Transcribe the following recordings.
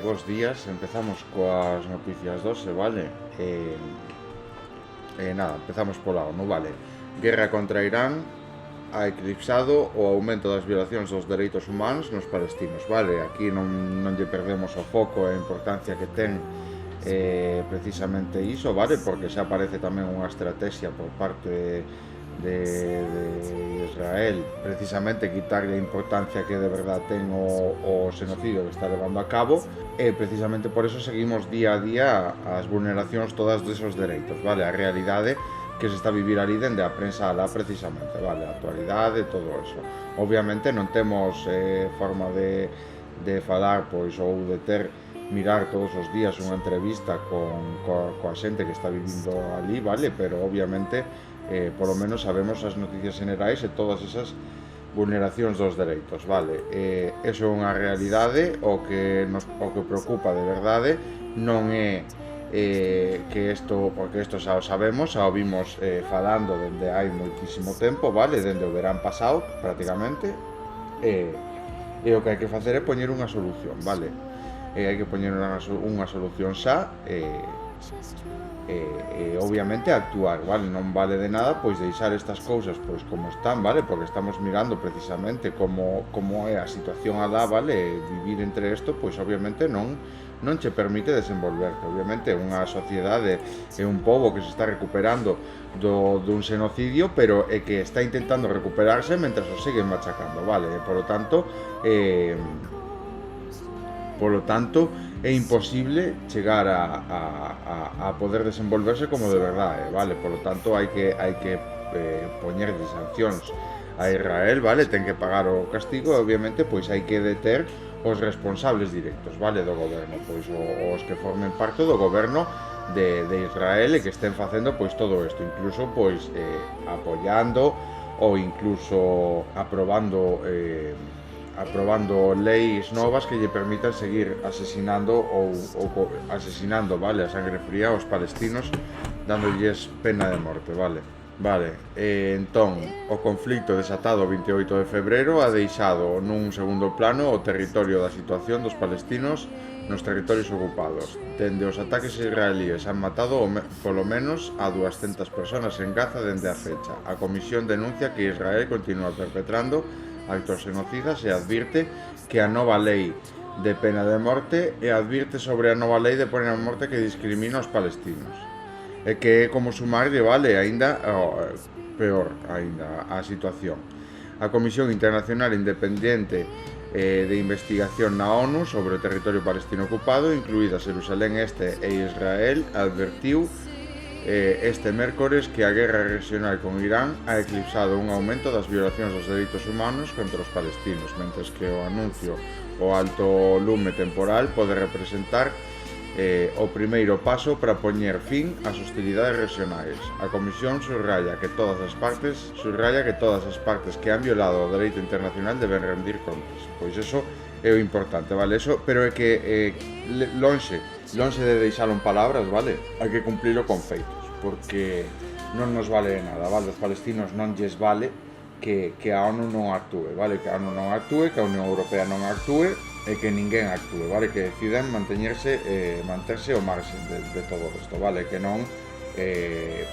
Bos días, empezamos coas noticias 12, vale? Nada, empezamos pola ONU, vale? Guerra contra Irán ha eclipsado o aumento das violacións dos dereitos humanos nos palestinos, vale? Aquí non lle perdemos o foco e a importancia que ten precisamente iso, vale? Porque xa parece tamén unha estrategia por parte de Israel, precisamente quitarle a importancia que de verdad ten o xenocidio que está levando a cabo, e precisamente por eso seguimos día a día as vulneracións todas desos dereitos, vale? A realidade que se está a vivir ali dende a prensa alá precisamente, vale? A actualidade, todo eso. Obviamente non temos forma de falar, pois, ou de ter mirar todos os días unha entrevista coa xente que está vivindo ali, vale? Pero obviamente polo menos sabemos as noticias generais e todas esas vulneracións dos dereitos, vale? Eso é unha realidade, o que preocupa de verdade non é que isto, porque isto xa o sabemos, xa o vimos falando dende hai moitísimo tempo, vale? Dende o verán pasado, prácticamente, e o que hai que facer é poñer unha solución, vale? Hai que poñer unha solución xa, obviamente actuar, vale? Non vale de nada pois deixar estas cousas pois como están, vale? Porque estamos mirando precisamente como é a situación alá, vale? Vivir entre isto, pois obviamente non che permite desenvolverte. Obviamente unha sociedade é un pobo que se está recuperando dun xenocidio, pero é que está intentando recuperarse mentras o siguen machacando, vale? Por lo tanto é imposible chegar a poder desenvolverse como de verdade, vale? Por lo tanto hai que poñerlle sancións a Israel, vale? Ten que pagar o castigo e obviamente pois hai que deter os responsables directos, vale? Do goberno, pois os que formen parte do goberno de Israel e que estén facendo pois todo isto, incluso pois apoiando ou incluso aprobando leis novas que lle permitan seguir asesinando asesinando, vale, a sangre fría aos palestinos, dándolles pena de morte, vale? Vale, entón, o conflito desatado o 28 de febreiro ha deixado nun segundo plano o territorio da situación dos palestinos nos territorios ocupados. Dende os ataques israelíes han matado polo menos a 200 personas en Gaza dende a fecha. A comisión denuncia que Israel continúa perpetrando actos genocidas e advirte que a nova lei de pena de morte advirte sobre a nova lei de pena de morte que discrimina os palestinos. E que é como sumarlle, vale, aínda peor aínda a situación. A Comisión Internacional Independente de Investigación na ONU sobre o territorio palestino ocupado, incluídas Jerusalén Este e Israel, advertiu este mércores que a guerra regional con Irán ha eclipsado un aumento das violacións dos dereitos humanos contra os palestinos, mentres que o anuncio o alto lume temporal pode representar o primeiro paso para poñer fin ás hostilidades regionais. A Comisión subraya que todas as partes que han violado o dereito internacional deben rendir contas. Pois eso é o importante, vale? Eso, pero é que lonxe de deixalo en palabras, vale? Hai que cumplilo con feitos, porque non nos vale de nada, vale? Os palestinos non lles vale que a ONU non actúe, vale? Que a ONU non actúe, que a Unión Europea non actúe e que ninguén actúe, vale? Que decidan manterse ao marxen de todo isto, vale? Que non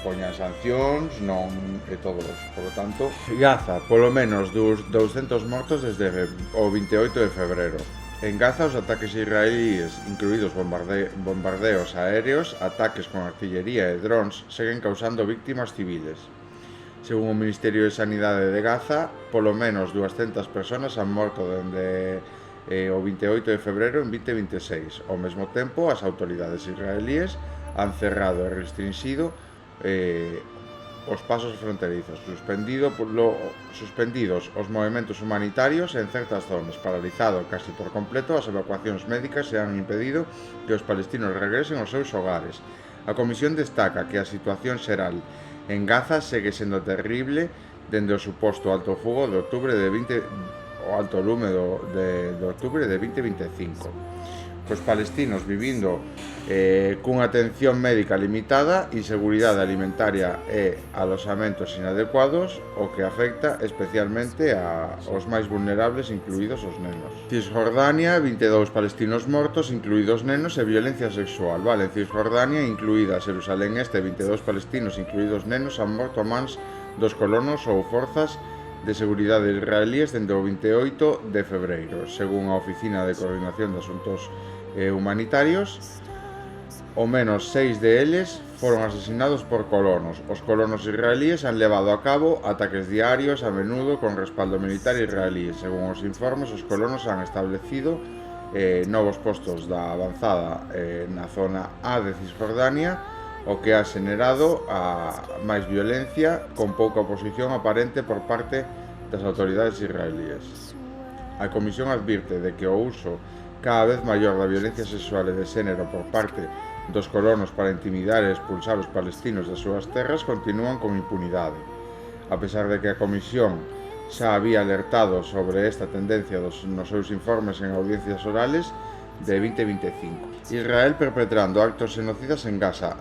poñan sancións, non e todo isto. Por lo tanto, Gaza, polo menos 200 mortos desde o 28 de febreiro. En Gaza, os ataques israelíes, incluídos bombardeos aéreos, ataques con artillería e drones, seguen causando víctimas civiles. Según o Ministerio de Sanidade de Gaza, polo menos 200 personas han morto dende o 28 de febreiro en 2026. Ao mesmo tempo, as autoridades israelíes han cerrado e restringido os pasos fronterizos, suspendidos os movementos humanitarios en certas zonas, paralizado casi por completo as evacuacións médicas e han impedido que os palestinos regresen aos seus hogares. A Comisión destaca que a situación xeral en Gaza segue sendo terrible dende o suposto alto fogo de octubre de 2025. cos palestinos vivindo cunha atención médica limitada, inseguridade alimentaria e alosamentos inadecuados, o que afecta especialmente aos máis vulnerables, incluídos os nenos. Cisjordania, 22 palestinos mortos, incluídos nenos, e violencia sexual. Vale, en Cisjordania, incluída Xerusalén Este, 22 palestinos, incluídos nenos, han morto a mans dos colonos ou forzas de seguridade israelíes dende o 28 de febreiro, según a Oficina de Coordinación de Asuntos Humanitarios. Ao menos 6 deles foron asesinados por colonos. Os colonos israelíes han levado a cabo ataques diarios, a menudo con respaldo militar israelí. Según os informes, os colonos han establecido novos postos da avanzada na zona A de Cisjordania, o que ha xenerado a máis violencia con pouca oposición aparente por parte das autoridades israelíes. A Comisión advirte de que o uso cada vez maior da violencia sexual e de xénero por parte dos colonos para intimidar e expulsar os palestinos das súas terras continúan con impunidade. A pesar de que a Comisión xa había alertado sobre esta tendencia nos seus informes en audiencias orales de 2025. Israel perpetrando actos xenocidas en Gaza.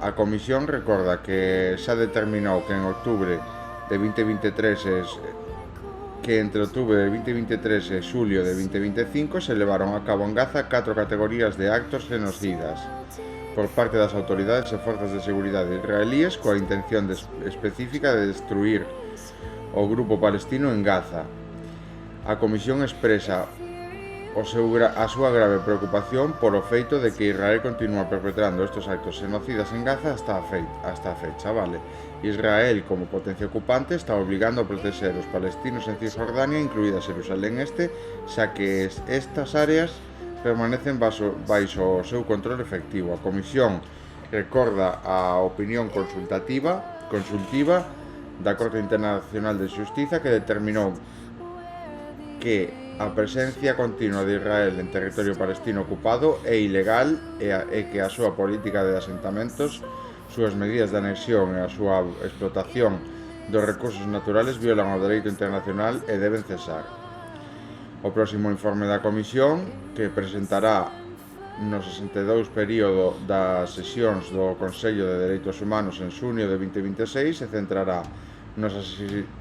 A Comisión recorda que xa determinou que en outubro de 2023 que entre outubro de 2023 e xulio de 2025 se levaron a cabo en Gaza 4 categorías de actos genocidas por parte das autoridades e forzas de seguridade israelíes coa intención específica de destruir o grupo palestino en Gaza. A Comisión expresa a súa grave preocupación polo feito de que Israel continúa perpetrando estes actos xenocidas en Gaza hasta a fecha, vale? Israel, como potencia ocupante, está obligando a protexer os palestinos en Cisjordania, incluída Xerusalén Este, xa que estas áreas permanecen baixo o seu control efectivo. A Comisión recorda a opinión consultiva da Corte Internacional de Xustiza, que determinou que a presencia continua de Israel en territorio palestino ocupado é ilegal e que a súa política de asentamentos, súas medidas de anexión e a súa explotación dos recursos naturales violan o dereito internacional e deben cesar. O próximo informe da Comisión, que presentará no 62 período das sesións do Consello de Dereitos Humanos en xunio de 2026, se centrará nos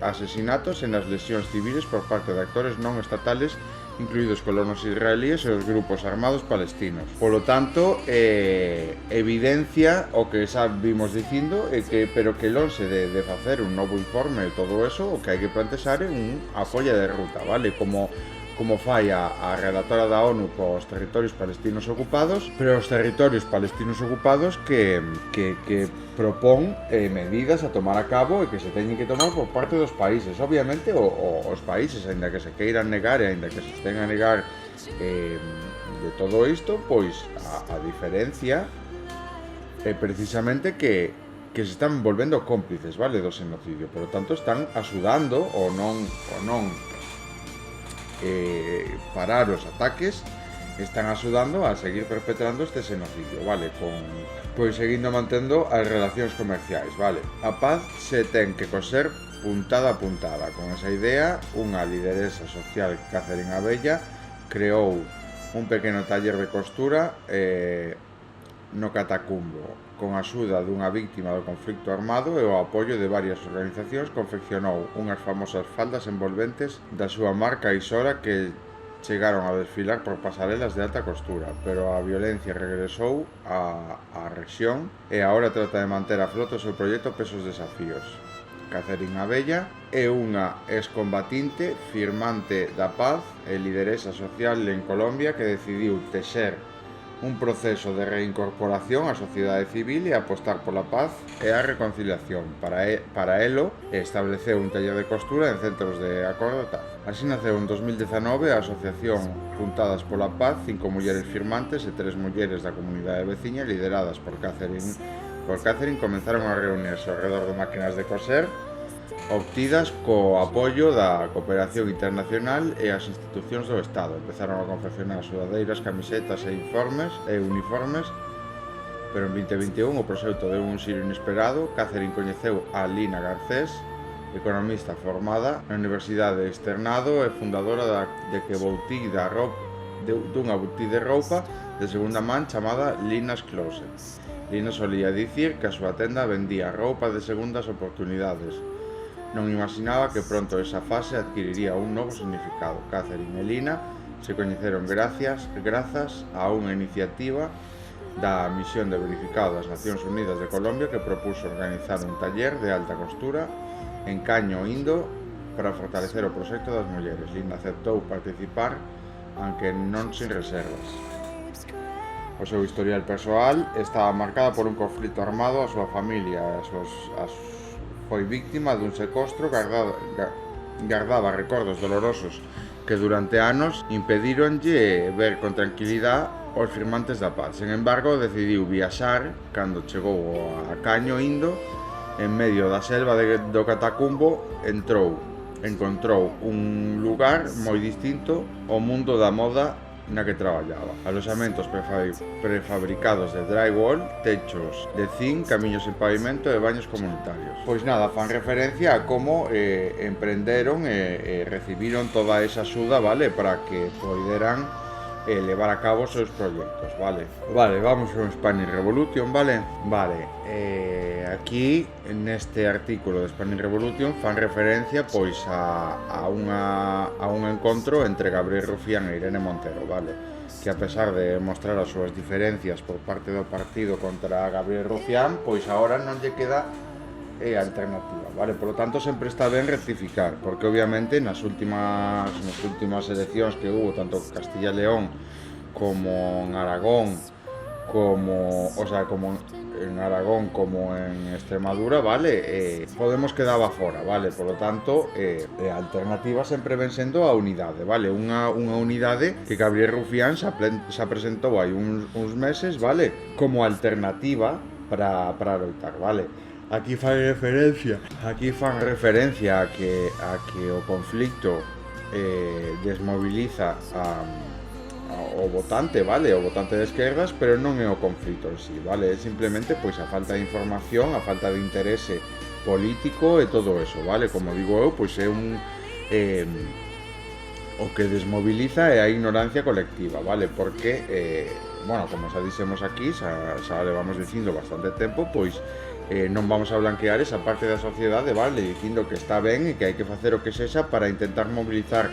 asesinatos e nas lesións civiles por parte de actores non estatales, incluídos colonos israelíes e os grupos armados palestinos. Polo tanto, evidencia o que xa vimos dicindo, pero que lonxe de facer un novo informe e todo eso, o que hai que plantexar é unha folla de ruta, vale? Como fai a relatora da ONU pos territorios palestinos ocupados, pero os territorios palestinos ocupados que propón medidas a tomar a cabo e que se teñen que tomar por parte dos países. Obviamente os países, aínda que se queiran negar e aínda que se estén a negar de todo isto, pois a diferencia é precisamente que se están volvendo cómplices, vale, do xenocidio. Por lo tanto, están axudando ou non parar os ataques, están axudando a seguir perpetrando este xenocidio, vale, pois seguindo mantendo as relacións comerciais, vale. A paz se ten que coser puntada a puntada. Con esa idea, unha lideresa social, Catherine Abella, creou un pequeno taller de costura no Catacumbo. Con a axuda dunha víctima do conflicto armado e o apoio de varias organizacións, confeccionou unhas famosas faldas envolventes da súa marca Isora que chegaron a desfilar por pasarelas de alta costura, pero a violencia regresou á rexión e agora trata de manter a flote o seu proxecto Pesos Desafíos. Catherine Abella é unha excombatinte, firmante da paz e lideresa social en Colombia que decidiu texer un proceso de reincorporación á sociedade civil e apostar pola paz e a reconciliación. Para elo, estableceu un taller de costura en centros de acordo tal. Así naceu en 2019 a Asociación Juntadas pola Paz, 5 mulleres firmantes e 3 mulleres da comunidade veciña lideradas por Catherine comenzaron a reunirse ao redor de máquinas de coser obtidas co apoio da cooperación internacional e as institucións do Estado. Empezaron a confeccionar sudadeiras, camisetas e uniformes, pero en 2021 o proxecto deu un xiro inesperado. Catherine coñeceu a Lina Garcés, economista formada na Universidade de Externado e fundadora de Que Boutique da dunha boutique de roupa de segunda man chamada Lina's Closet. Lina solía dicir que a súa tenda vendía roupa de segundas oportunidades. Non imaginaba que pronto esa fase adquiriría un novo significado. Catherine e Lina se coñeceron grazas a unha iniciativa da Misión de Verificado das Nacións Unidas de Colombia, que propuso organizar un taller de alta costura en Caño Indo para fortalecer o proxecto das mulleres. Lina aceptou participar, aunque non sin reservas. O seu historial persoal estaba marcada por un conflito armado. A súa familia foi víctima dun secuestro, gardaba recordos dolorosos que durante anos impedíronlle ver con tranquilidade os firmantes da paz. Sen embargo, decidiu viaxar cando chegou a Caño Indo. En medio da selva do Catacumbo encontrou un lugar moi distinto ao mundo da moda na que traballaba. Aloxamentos prefabricados de drywall, techos de zinc, camiños en pavimento e baños comunitarios. Pois nada, fan referencia a como emprenderon e recibiron toda esa axuda, vale, para que poderan levar a cabo os seus proxectos, vale? Vale, vamos con Spanish Revolution, vale? Vale, aquí neste artículo de Spanish Revolution fan referencia pois a un encontro entre Gabriel Rufián e Irene Montero, vale? Que a pesar de mostrar as súas diferencias por parte do partido contra Gabriel Rufián, pois agora non lle queda alternativa, vale? Por lo tanto, sempre está ben rectificar, porque obviamente nas últimas eleccións que hubo, tanto en Castilla y León como en Aragón, como en Aragón como en Extremadura, vale, Podemos quedaba fora, vale? Por lo tanto, a alternativa sempre ven sendo a unidade, vale? Unha unidade que Gabriel Rufián xa presentou hai uns meses, vale? Como alternativa para loitar, vale? Aquí fan referencia a que o conflicto desmoviliza o votante, vale? O votante de esquerdas, pero non é o conflito en sí, vale? É simplemente pois a falta de información, a falta de interese político e todo eso, vale? Como digo eu, pois é o que desmoviliza é a ignorancia colectiva, vale? Porque, bueno, como xa dixemos aquí, xa levamos dicindo bastante tempo, pois non vamos a blanquear esa parte da sociedade, vale? Dicindo que está ben e que hai que facer o que sexa para intentar mobilizar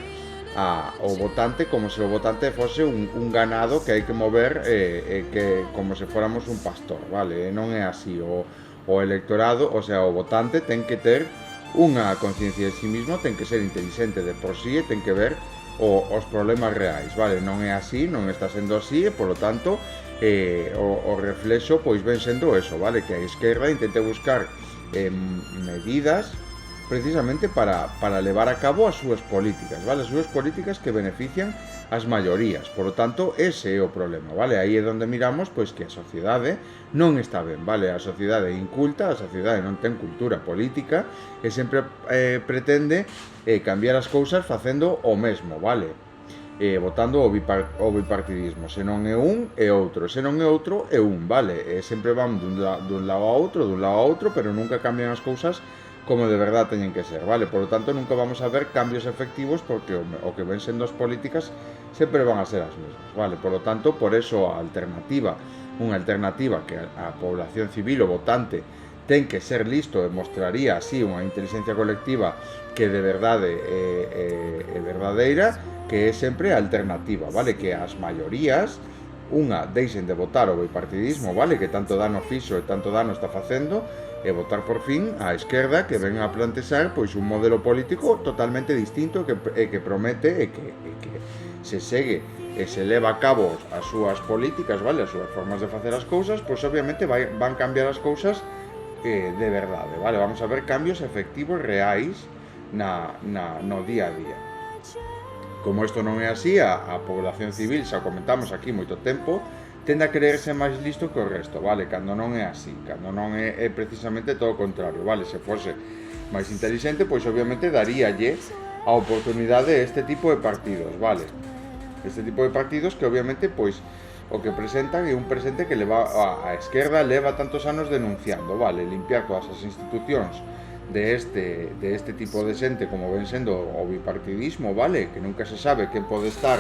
ao votante como se o votante fose un ganado que hai que mover que como se fóramos un pastor, vale? Non é así. O electorado, o sea, o votante ten que ter unha conciencia de sí mismo, ten que ser inteligente de por sí e ten que ver os problemas reais, vale? Non é así, non está sendo así e, polo tanto, o reflexo pois ven sendo eso, vale? Que a esquerda intente buscar medidas precisamente para levar a cabo as súas políticas, vale? As súas políticas que benefician as maiorías. Por lo tanto, ese é o problema, vale? Aí é onde miramos pois que a sociedade non está ben, vale? A sociedade é inculta, a sociedade non ten cultura política e sempre pretende cambiar as cousas facendo o mesmo, vale? Votando o bipartidismo. Se non é un, é outro. Se non é outro, é un, vale? Sempre van dun lado a outro, pero nunca cambian as cousas como de verdad teñen que ser, vale? Por lo tanto, nunca vamos a ver cambios efectivos porque o que ven sendo as políticas sempre van a ser as mesmas, vale? Por lo tanto, por eso a alternativa, unha alternativa que a población civil, o votante, ten que ser listo e mostraría así unha inteligencia colectiva que de verdade é verdadeira, que é sempre a alternativa, vale? Que as maiorías deixen de votar o bipartidismo, vale? Que tanto dano fixo e tanto dano está facendo, e votar por fin á esquerda, que ven a plantexar pois un modelo político totalmente distinto que promete e que se segue e se leva a cabo as súas políticas, vale? As súas formas de facer as cousas, pois obviamente van cambiar as cousas de verdade, vale? Vamos a ver cambios efectivos reais no día a día. Como isto non é así, a población civil, xa comentamos aquí moito tempo, tende a creerse máis listo que o resto, vale? Cando non é así, cando non é precisamente todo o contrario, vale? Se fose máis inteligente, pois obviamente daríalle a oportunidade a este tipo de partidos, vale? Este tipo de partidos que obviamente, pois, o que presentan é un presente que a esquerda leva tantos anos denunciando, vale? Limpiar todas as institucións de este tipo de xente como ven sendo o bipartidismo, vale? Que nunca se sabe quen pode estar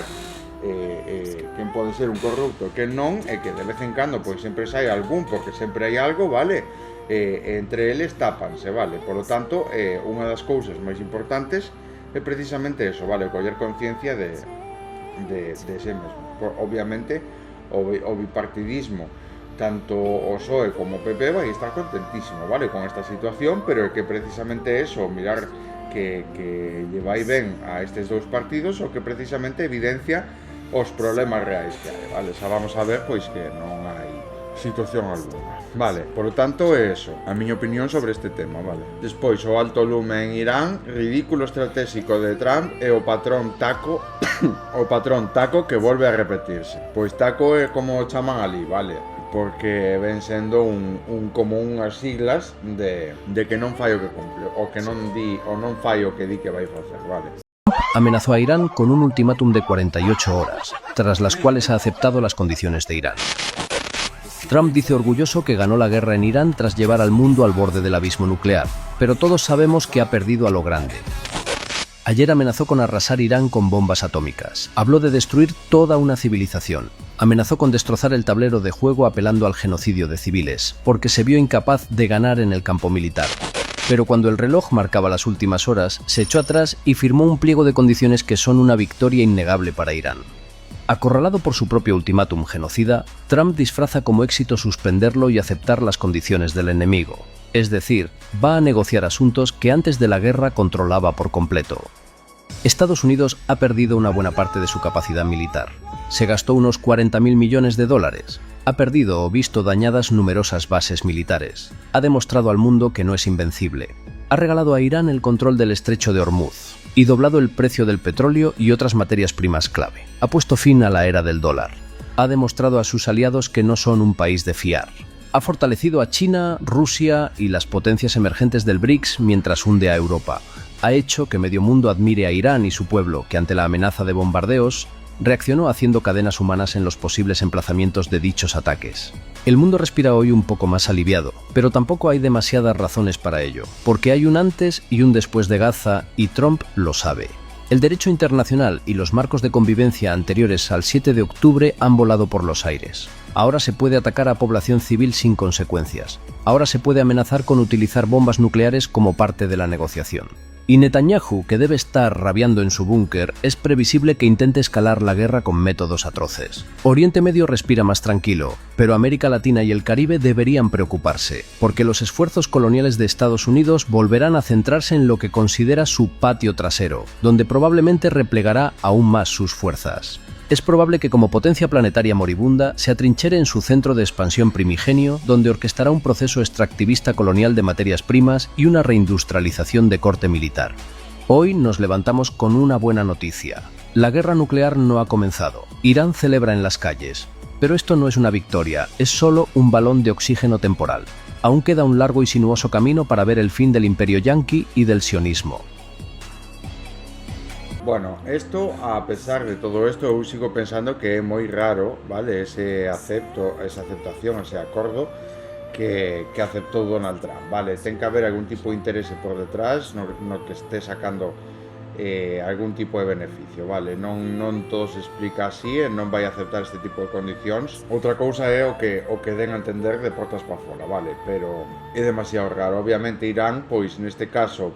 quen pode ser un corrupto, quen non, e que de vez en cando pois sempre sai algún, porque sempre hai algo, vale? Entre eles tápanse, vale? Por lo tanto, unha das cousas máis importantes é precisamente eso, vale? Coller conciencia de sí mesmo. Obviamente, o bipartidismo, tanto o PSOE como o PP vai estar contentísimo, vale, con esta situación, pero é que precisamente eso, mirar que lle vai ben a estes dous partidos, o que precisamente evidencia os problemas reais que hai, vale, xa vamos a ver, pois que non hai situación alguna. Vale, por lo tanto é eso, a miña opinión sobre este tema, vale. Despois, o alto lume en Irán, ridículo estratégico de Trump e o patrón taco o patrón taco que volve a repetirse. Pois taco é como o chaman ali, vale? Porque ven sendo como unhas siglas de que non fai o que cumple, o que non di, o non fai o que di que vai facer, vale? Amenazó a Irán con un ultimátum de 48 horas, tras las cuales ha aceptado las condiciones de Irán. Trump dice orgulloso que ganó la guerra en Irán tras llevar al mundo al borde del abismo nuclear, pero todos sabemos que ha perdido a lo grande. Ayer amenazó con arrasar Irán con bombas atómicas. Habló de destruir toda una civilización. Amenazó con destrozar el tablero de juego apelando al genocidio de civiles, porque se vio incapaz de ganar en el campo militar. Pero cuando el reloj marcaba las últimas horas, se echó atrás y firmó un pliego de condiciones que son una victoria innegable para Irán. Acorralado por su propio ultimátum genocida, Trump disfraza como éxito suspenderlo y aceptar las condiciones del enemigo. Es decir, va a negociar asuntos que antes de la guerra controlaba por completo. Estados Unidos ha perdido una buena parte de su capacidad militar. Se gastó unos 40.000 millones de dólares. Ha perdido o visto dañadas numerosas bases militares. Ha demostrado al mundo que no es invencible. Ha regalado a Irán el control del estrecho de Hormuz y doblado el precio del petróleo y otras materias primas clave. Ha puesto fin a la era del dólar. Ha demostrado a sus aliados que no son un país de fiar. Ha fortalecido a China, Rusia y las potencias emergentes del BRICS mientras hunde a Europa. Ha hecho que medio mundo admire a Irán y su pueblo, que ante la amenaza de bombardeos, reaccionó haciendo cadenas humanas en los posibles emplazamientos de dichos ataques. El mundo respira hoy un poco más aliviado, pero tampoco hay demasiadas razones para ello, porque hay un antes y un después de Gaza y Trump lo sabe. El derecho internacional y los marcos de convivencia anteriores al 7 de octubre han volado por los aires. Ahora se puede atacar a población civil sin consecuencias. Ahora se puede amenazar con utilizar bombas nucleares como parte de la negociación. Y Netanyahu, que debe estar rabiando en su búnker, es previsible que intente escalar la guerra con métodos atroces. Oriente Medio respira más tranquilo, pero América Latina y el Caribe deberían preocuparse, porque los esfuerzos coloniales de Estados Unidos volverán a centrarse en lo que considera su patio trasero, donde probablemente replegará aún más sus fuerzas. Es probable que como potencia planetaria moribunda se atrinchere en su centro de expansión primigenio, donde orquestará un proceso extractivista colonial de materias primas y una reindustrialización de corte militar. Hoy nos levantamos con una buena noticia. La guerra nuclear no ha comenzado. Irán celebra en las calles. Pero esto no es una victoria, es solo un balón de oxígeno temporal. Aún queda un largo y sinuoso camino para ver el fin del imperio yanqui y del sionismo. Bueno, esto, a pesar de todo esto, eu sigo pensando que é moi raro, vale, esa aceptación, ese acordo que aceptou Donald Trump, vale, ten que haber algún tipo de interese por detrás no que este sacando algún tipo de beneficio, vale, non todo se explica así e non vai aceptar este tipo de condicións. Outra cousa é o que den a entender de portas para fora, vale, pero é demasiado raro. Obviamente Irán, pois neste caso,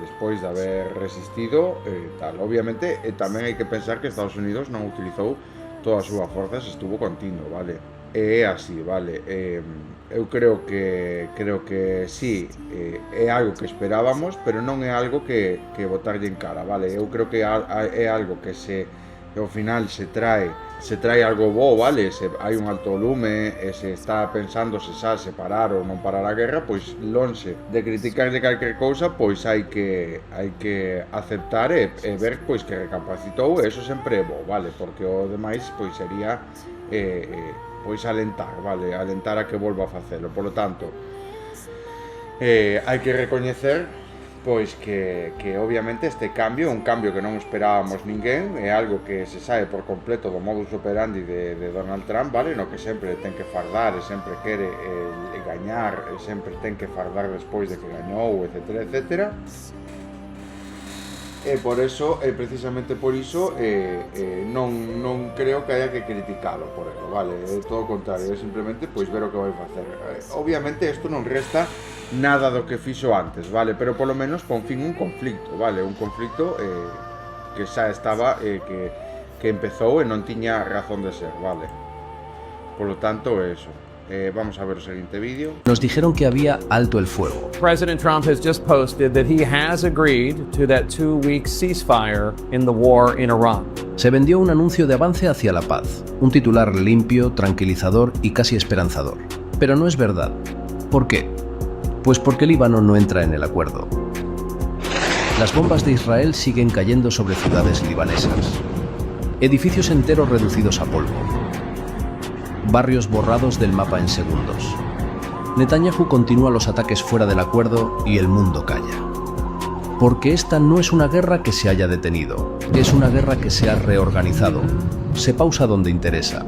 despois de haber resistido tal, obviamente tamén hai que pensar que Estados Unidos non utilizou todas as súas forzas, estuvo continuo, vale, é así, vale, eu creo que sí, é algo que esperábamos, pero non é algo que botarlle en cara, vale, eu creo que é algo que ao final se trae algo bo, vale, hai un alto lume e se está pensando se xa separar ou non parar a guerra, pois lonxe de criticar de calquer cousa, pois hai que aceptar e ver pois que recapacitou, e eso sempre é bo, vale, porque o demais pois sería pois alentar, vale, alentar a que volva a facelo. Por lo tanto, hai que recoñecer pois que obviamente este cambio, un cambio que non esperábamos ninguén, é algo que se sabe por completo do modus operandi de Donald Trump, vale, no que sempre ten que fardar e sempre quere gañar e sempre ten que fardar despois de que gañou, etcétera, etcétera. por eso, precisamente por iso, non creo que haya que criticalo por eso, vale? É todo o contrario, é simplemente pois ver o que vai facer. Obviamente isto non resta nada do que fixo antes, vale? Pero polo menos pon fin un conflicto, vale? Un conflicto que xa estaba, que empezou e non tiña razón de ser, vale? Polo tanto, eso. Vamos a ver o seguinte vídeo. Nos dijeron que había alto el fuego. President Trump has just posted that he has agreed to that 2-week ceasefire in the war in Iran. Se vendió un anuncio de avance hacia la paz, un titular limpio, tranquilizador y casi esperanzador. Pero no es verdad. ¿Por qué? Pues porque Líbano no entra en el acuerdo. Las bombas de Israel siguen cayendo sobre ciudades libanesas. Edificios enteros reducidos a polvo. Barrios borrados del mapa en segundos. Netanyahu continúa los ataques fuera del acuerdo y el mundo calla. Porque esta no es una guerra que se haya detenido, es una guerra que se ha reorganizado. Se pausa donde interesa.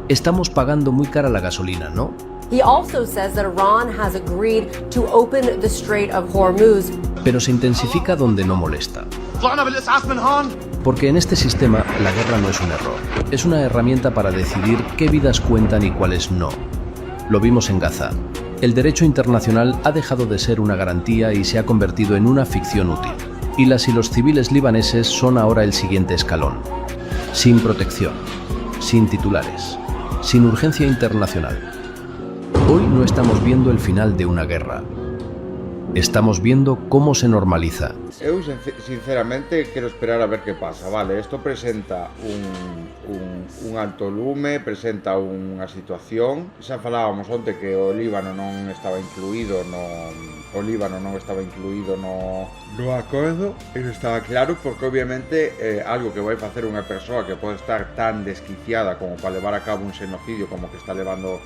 Estamos pagando muy cara la gasolina, ¿no? He also says that Iran has agreed to open the Strait of Hormuz. Pero se intensifica donde no molesta. Porque en este sistema la guerra no es un error, es una herramienta para decidir qué vidas cuentan y cuáles no. Lo vimos en Gaza. El derecho internacional ha dejado de ser una garantía y se ha convertido en una ficción útil. Y las y los civiles libaneses son ahora el siguiente escalón. Sin protección, sin titulares, sin urgencia internacional. Hoy no estamos viendo el final de una guerra. Estamos viendo cómo se normaliza. Eu sinceramente quero esperar a ver que pasa, vale? Isto presenta un alto lume, presenta unha situación. Xa falábamos onte que o Líbano non estaba incluído no acordo, e non estaba claro porque obviamente algo que vai facer unha persoa que pode estar tan desquiciada como para levar a cabo un xenocidio como que está levando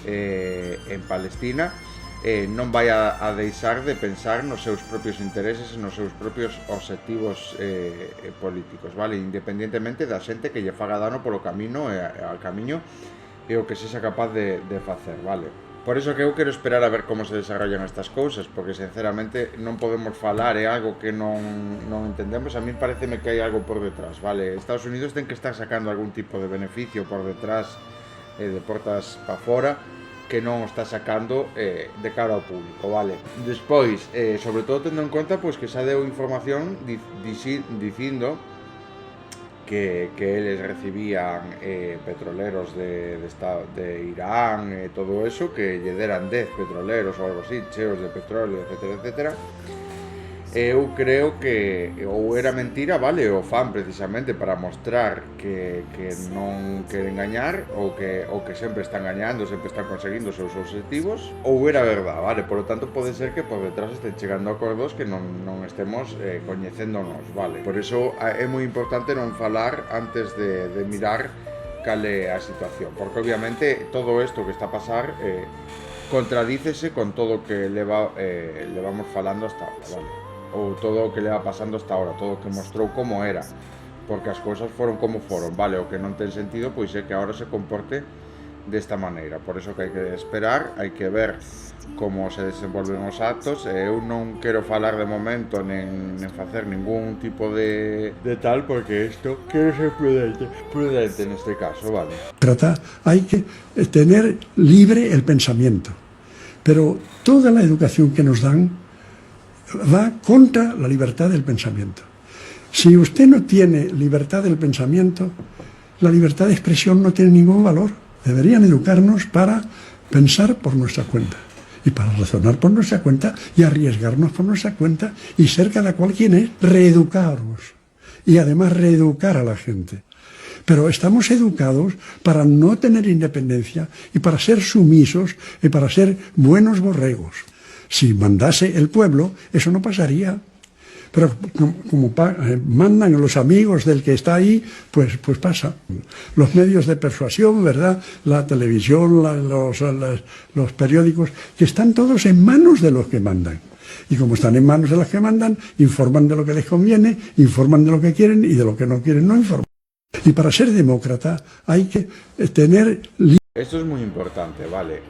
en Palestina, non vai a deixar de pensar nos seus propios intereses e nos seus propios obxectivos políticos, vale? Independientemente da xente que lle faga dano polo camiño e o que sexa capaz de facer, vale? Por iso que eu quero esperar a ver como se desarrollan estas cousas, porque sinceramente non podemos falar, é algo que non entendemos. A mí pareceme que hai algo por detrás, vale? Estados Unidos ten que estar sacando algún tipo de beneficio por detrás, de portas pa fora, que non está sacando de cara ao público, vale? Despois, sobre todo tendo en conta pois, que xa deu información dicindo que eles recibían petroleros de Irán e todo eso, que lle deran 10 petroleros ou algo así, cheos de petróleo, etcétera, etcétera. Eu creo que ou era mentira, vale, o fan precisamente para mostrar que non queren engañar ou que sempre están engañando, sempre están conseguindo os seus objetivos, ou era verdad, vale, por lo tanto pode ser que por detrás estén chegando acordos que non estemos coñecéndonos, vale. Por iso é moi importante non falar antes de mirar cal é a situación, porque obviamente todo isto que está a pasar contradícese con todo o que levamos falando hasta ahora, vale? Ou todo o que le va pasando hasta ahora, todo o que mostrou como era, porque as cousas foron como foron, vale? O que non ten sentido pois é que agora se comporte desta maneira, por iso que hai que esperar, hai que ver como se desenvolven os actos. Eu non quero falar de momento nen facer ningún tipo de tal, porque isto quero ser prudente neste caso, vale? Hay que tener libre el pensamiento, pero toda la educación que nos dan va contra la libertad del pensamiento. Si usted no tiene libertad del pensamiento, la libertad de expresión no tiene ningún valor. Deberían educarnos para pensar por nuestra cuenta y para razonar por nuestra cuenta y arriesgarnos por nuestra cuenta y ser cada cual quien es, reeducarnos y además reeducar a la gente. Pero estamos educados para no tener independencia y para ser sumisos y para ser buenos borregos. Si mandase el pueblo, eso no pasaría. Pero como mandan los amigos del que está ahí, pues pasa. Los medios de persuasión, ¿verdad? La televisión, los periódicos, que están todos en manos de los que mandan. Y como están en manos de los que mandan, informan de lo que les conviene, informan de lo que quieren y de lo que no quieren no informan. Y para ser demócrata hay que tener Esto es muy importante, ¿vale?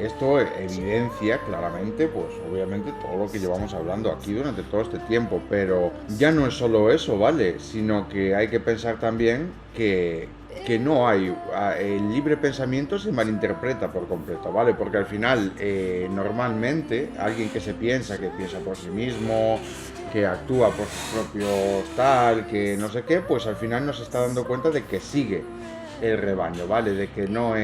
Esto evidencia claramente, pues obviamente todo lo que llevamos hablando aquí durante todo este tiempo, pero ya no es solo eso, ¿vale? Sino que hay que pensar también que no hay, el libre pensamiento se malinterpreta por completo, ¿vale? Porque al final, normalmente, alguien que piensa por sí mismo, que actúa por sus propios tal, que no sé qué, pues al final no se está dando cuenta de que sigue el rebaño, ¿vale? De que no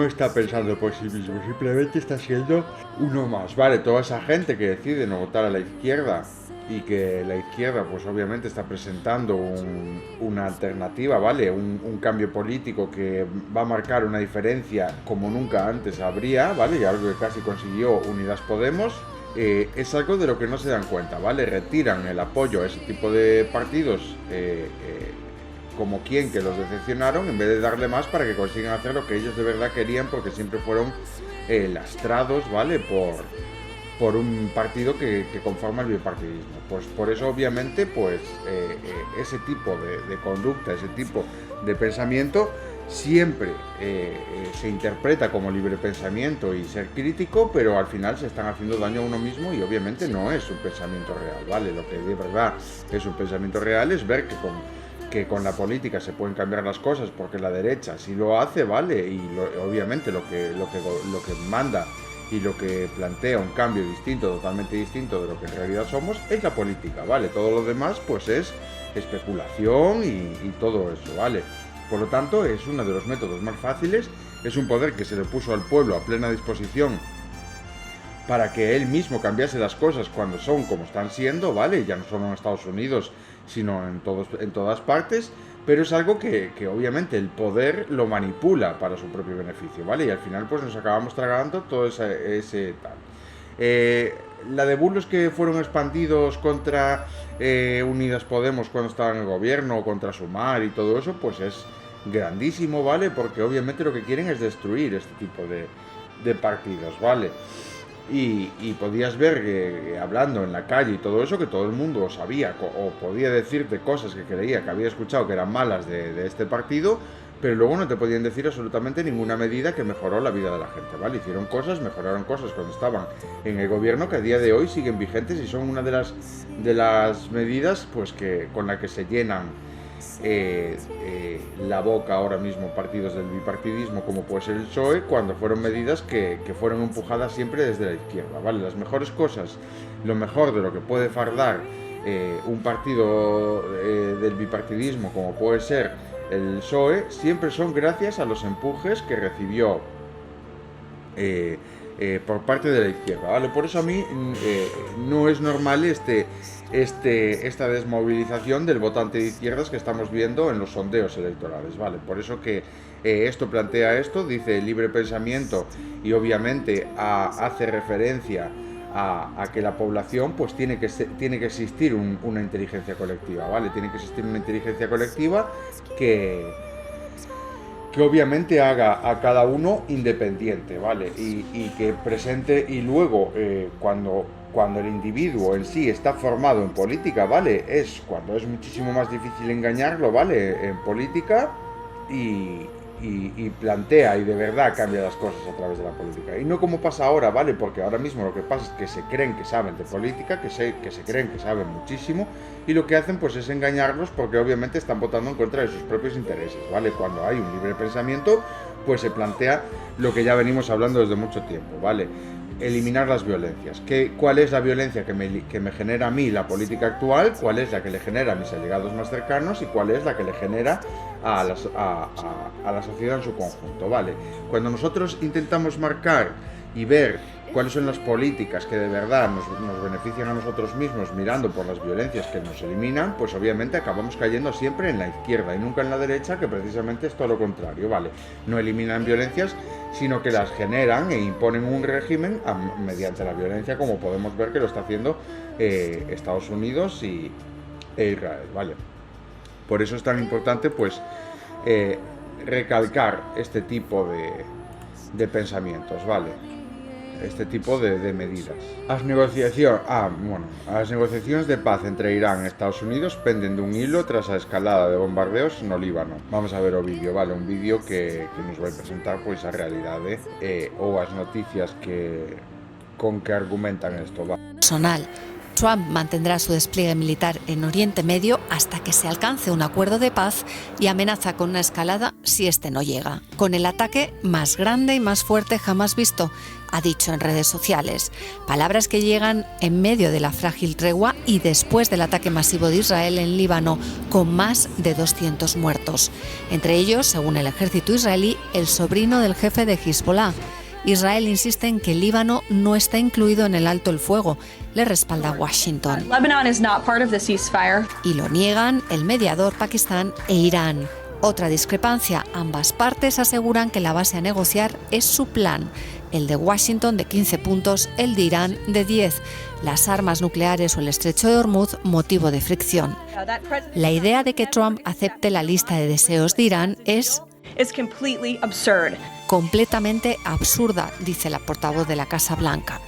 está pensando por sí mismo, simplemente está siendo uno más, ¿vale? Toda esa gente que decide no votar a la izquierda y que la izquierda, pues obviamente está presentando una alternativa, ¿vale? Un cambio político que va a marcar una diferencia como nunca antes habría, ¿vale? Y algo que casi consiguió Unidas Podemos. Es algo de lo que no se dan cuenta, ¿vale? Retiran el apoyo a ese tipo de partidos como quien que los decepcionaron, en vez de darle más para que consigan hacer lo que ellos de verdad querían, porque siempre fueron lastrados, ¿vale? Por un partido que conforma el bipartidismo. Pues por eso obviamente pues ese tipo de conducta, ese tipo de pensamiento siempre se interpreta como libre pensamiento y ser crítico, pero al final se están haciendo daño a uno mismo y obviamente no es un pensamiento real, ¿vale? Lo que de verdad es un pensamiento real es ver que con la política se pueden cambiar las cosas, porque la derecha sí lo hace, ¿vale? Y obviamente lo que manda y lo que plantea un cambio distinto, totalmente distinto de lo que en realidad somos, es la política, ¿vale? Todo lo demás pues es especulación y todo eso, ¿vale? Por lo tanto, es uno de los métodos más fáciles, es un poder que se le puso al pueblo a plena disposición para que él mismo cambiase las cosas cuando son como están siendo, ¿vale? Ya no solo en Estados Unidos, sino en todas partes, pero es algo que obviamente el poder lo manipula para su propio beneficio, ¿vale? Y al final pues nos acabamos tragando todo ese tal. La de bulos que fueron expandidos contra Unidas Podemos cuando estaba en el gobierno, contra Sumar y todo eso, pues es grandísimo, ¿vale? Porque obviamente lo que quieren es destruir este tipo de partidos, ¿vale? Y podías ver que hablando en la calle y todo eso, que todo el mundo sabía o podía decirte cosas que creía que había escuchado que eran malas de este partido, pero luego no te podían decir absolutamente ninguna medida que mejoró la vida de la gente, ¿vale? Mejoraron cosas cuando estaban en el gobierno que a día de hoy siguen vigentes y son una de las medidas pues con la que se llenan la boca ahora mismo partidos del bipartidismo como puede ser el PSOE, cuando fueron medidas que fueron empujadas siempre desde la izquierda, ¿vale? Las mejores cosas, lo mejor de lo que puede fardar un partido del bipartidismo como puede ser el PSOE, siempre son gracias a los empujes que recibió por parte de la izquierda, ¿vale? Por eso a mí no es normal esta desmovilización del votante de izquierdas que estamos viendo en los sondeos electorales, ¿vale? Por eso que esto plantea esto, dice libre pensamiento y obviamente hace referencia a que la población pues tiene que existir una inteligencia colectiva, ¿vale? Tiene que existir una inteligencia colectiva que obviamente haga a cada uno independiente, ¿vale? Y que presente, y luego cuando el individuo en sí está formado en política, ¿vale? Es cuando es muchísimo más difícil engañarlo, ¿vale? En política y plantea y de verdad cambia las cosas a través de la política. Y no como pasa ahora, ¿vale? Porque ahora mismo lo que pasa es que se creen que saben de política, que se creen que saben muchísimo, y lo que hacen pues es engañarlos porque obviamente están votando en contra de sus propios intereses, ¿vale? Cuando hay un libre pensamiento, pues se plantea lo que ya venimos hablando desde mucho tiempo, ¿vale? Eliminar las violencias. ¿Cuál es la violencia que me genera a mí la política actual? ¿Cuál es la que le genera a mis allegados más cercanos? ¿Y cuál es la que le genera a la sociedad en su conjunto? ¿Vale? Cuando nosotros intentamos marcar y ver cuáles son las políticas que de verdad nos benefician a nosotros mismos mirando por las violencias que nos eliminan, pues obviamente acabamos cayendo siempre en la izquierda y nunca en la derecha, que precisamente es todo lo contrario, ¿vale? No eliminan violencias, sino que las generan e imponen un régimen mediante la violencia, como podemos ver que lo está haciendo Estados Unidos e Israel, ¿vale? Por eso es tan importante, pues, recalcar este tipo de pensamientos, ¿vale? este tipo de medidas. As negociacións de paz entre Irán e Estados Unidos penden dun hilo tras a escalada de bombardeos no Líbano. Vamos a ver o vídeo, vale, un vídeo que nos vai presentar pois a realidade ou as noticias con que argumentan isto. Personal. Trump mantendrá su despliegue militar en Oriente Medio hasta que se alcance un acuerdo de paz y amenaza con una escalada si este no llega, con el ataque más grande y más fuerte jamás visto, ha dicho en redes sociales. Palabras que llegan en medio de la frágil tregua y después del ataque masivo de Israel en Líbano, con más de 200 muertos. Entre ellos, según el ejército israelí, el sobrino del jefe de Hezbollah. Israel insiste en que el Líbano no está incluido en el alto el fuego. Le respalda Washington. Lebanon is not part of the ceasefire. Y lo niegan el mediador Pakistán e Irán. Otra discrepancia, ambas partes aseguran que la base a negociar es su plan. El de Washington de 15 puntos, el de Irán de 10. Las armas nucleares o el estrecho de Hormuz, motivo de fricción. La idea de que Trump acepte la lista de deseos de Irán es completely absurd. Completamente absurda, dice la portavoz de la Casa Blanca.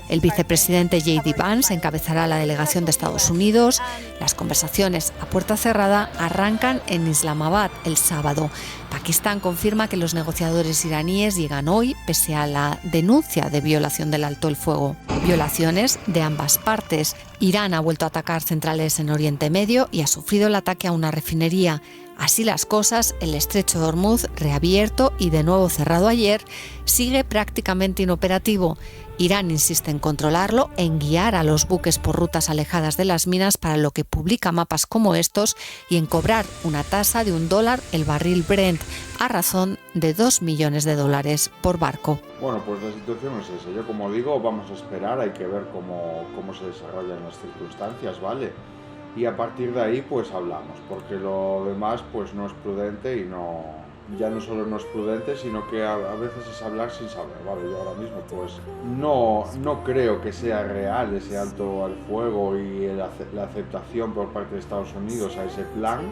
El vicepresidente J.D. Vance encabezará la delegación de Estados Unidos. Las conversaciones a puerta cerrada arrancan en Islamabad el sábado. Pakistán confirma que los negociadores iraníes llegan hoy, pese a la denuncia de violación del alto el fuego. Violaciones de ambas partes. Irán ha vuelto a atacar centrales en Oriente Medio y ha sufrido el ataque a una refinería. Así las cosas, el estrecho de Hormuz, reabierto y de nuevo cerrado ayer, sigue prácticamente inoperativo. Irán insiste en controlarlo, en guiar a los buques por rutas alejadas de las minas, para lo que publica mapas como estos, y en cobrar una tasa de $1 el barril Brent, a razón de $2 millones por barco. Bueno, pues la situación es esa. Yo, como digo, vamos a esperar, hay que ver cómo se desarrollan las circunstancias, ¿vale? Y a partir de ahí pues hablamos, porque lo demás pues no es prudente y ya no solo no es prudente, sino que a veces es hablar sin saber, ¿vale? Yo ahora mismo pues no creo que sea real ese alto al fuego y la aceptación por parte de Estados Unidos a ese plan,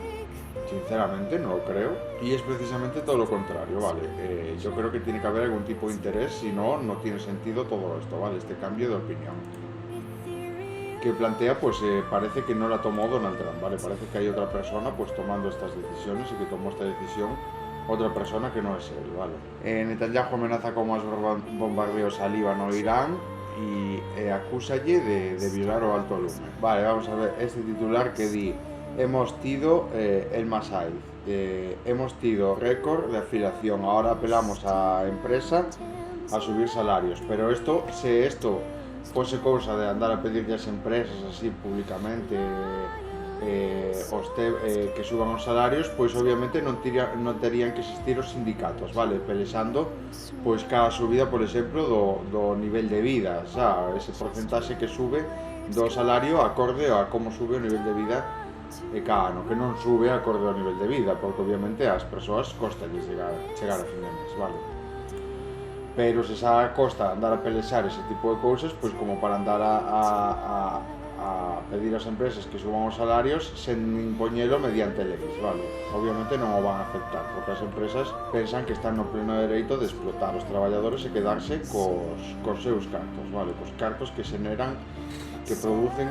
sinceramente no lo creo, y es precisamente todo lo contrario, ¿vale? Yo creo que tiene que haber algún tipo de interés, si no tiene sentido todo esto, ¿vale? Este cambio de opinión que plantea, pues parece que no la tomó Donald Trump, ¿vale? Parece que hay otra persona pues tomando estas decisiones y que tomó esta decisión otra persona que no es él, ¿vale? Netanyahu amenaza con más bombardeos a Líbano e Irán y acúsalle de violar o alto lume. Vale, vamos a ver este titular que di: hemos tido el Masai, hemos tido récord de afiliación, ahora apelamos a empresa a subir salarios, pero esto fose cousa de andar a pedirlle ás empresas así públicamente que suban os salarios, pois obviamente non terían que existir os sindicatos, vale, pelexando pois cada subida, por exemplo, do nivel de vida, xa, ese porcentaxe que sube do salario acorde a como sube o nivel de vida cada ano, que non sube acorde ao nivel de vida, porque obviamente ás persoas costalles chegar a fin de mes, vale? Pero se xa costa andar a pelexar ese tipo de cousas, pois como para andar a pedir ás empresas que suban os salarios sen impoñelo mediante leis, vale? Obviamente non o van a aceptar, porque as empresas pensan que están no pleno dereito de explotar os traballadores e quedarse cos seus cartos, vale? Cos cartos que xeneran, que producen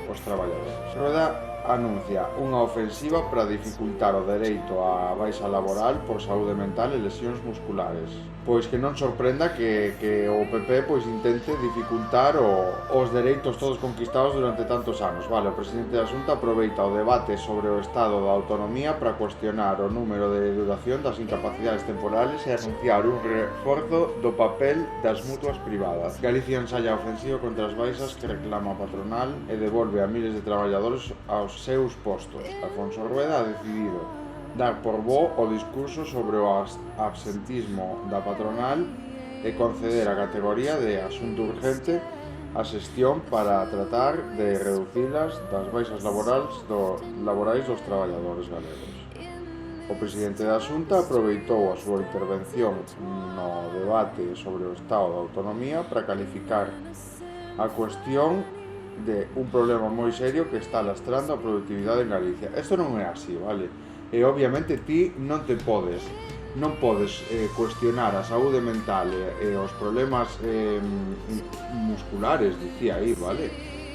os traballadores. Rueda anuncia unha ofensiva para dificultar o dereito á baixa laboral por saúde mental e lesións musculares. Pois que non sorprenda que o PP pois intente dificultar os dereitos todos conquistados durante tantos anos, vale? O presidente da Xunta aproveita o debate sobre o estado da autonomía para cuestionar o número de duración das incapacidades temporales e anunciar un reforzo do papel das mutuas privadas. Galicia ensaya a ofensiva contra as baixas que reclama a patronal e devolve a miles de traballadores aos seus postos. Alfonso Rueda ha decidido dar por bo o discurso sobre o absentismo da patronal e conceder a categoría de asunto urgente a xestión para tratar de reducilas das baixas laborais dos traballadores galegos. O presidente da Xunta aproveitou a súa intervención no debate sobre o estado da autonomía para calificar a cuestión de un problema moi serio que está lastrando a productividade en Galicia. Isto non é así, vale? E obviamente ti non te podes non podes cuestionar a saúde mental e os problemas musculares, dicía aí, vale,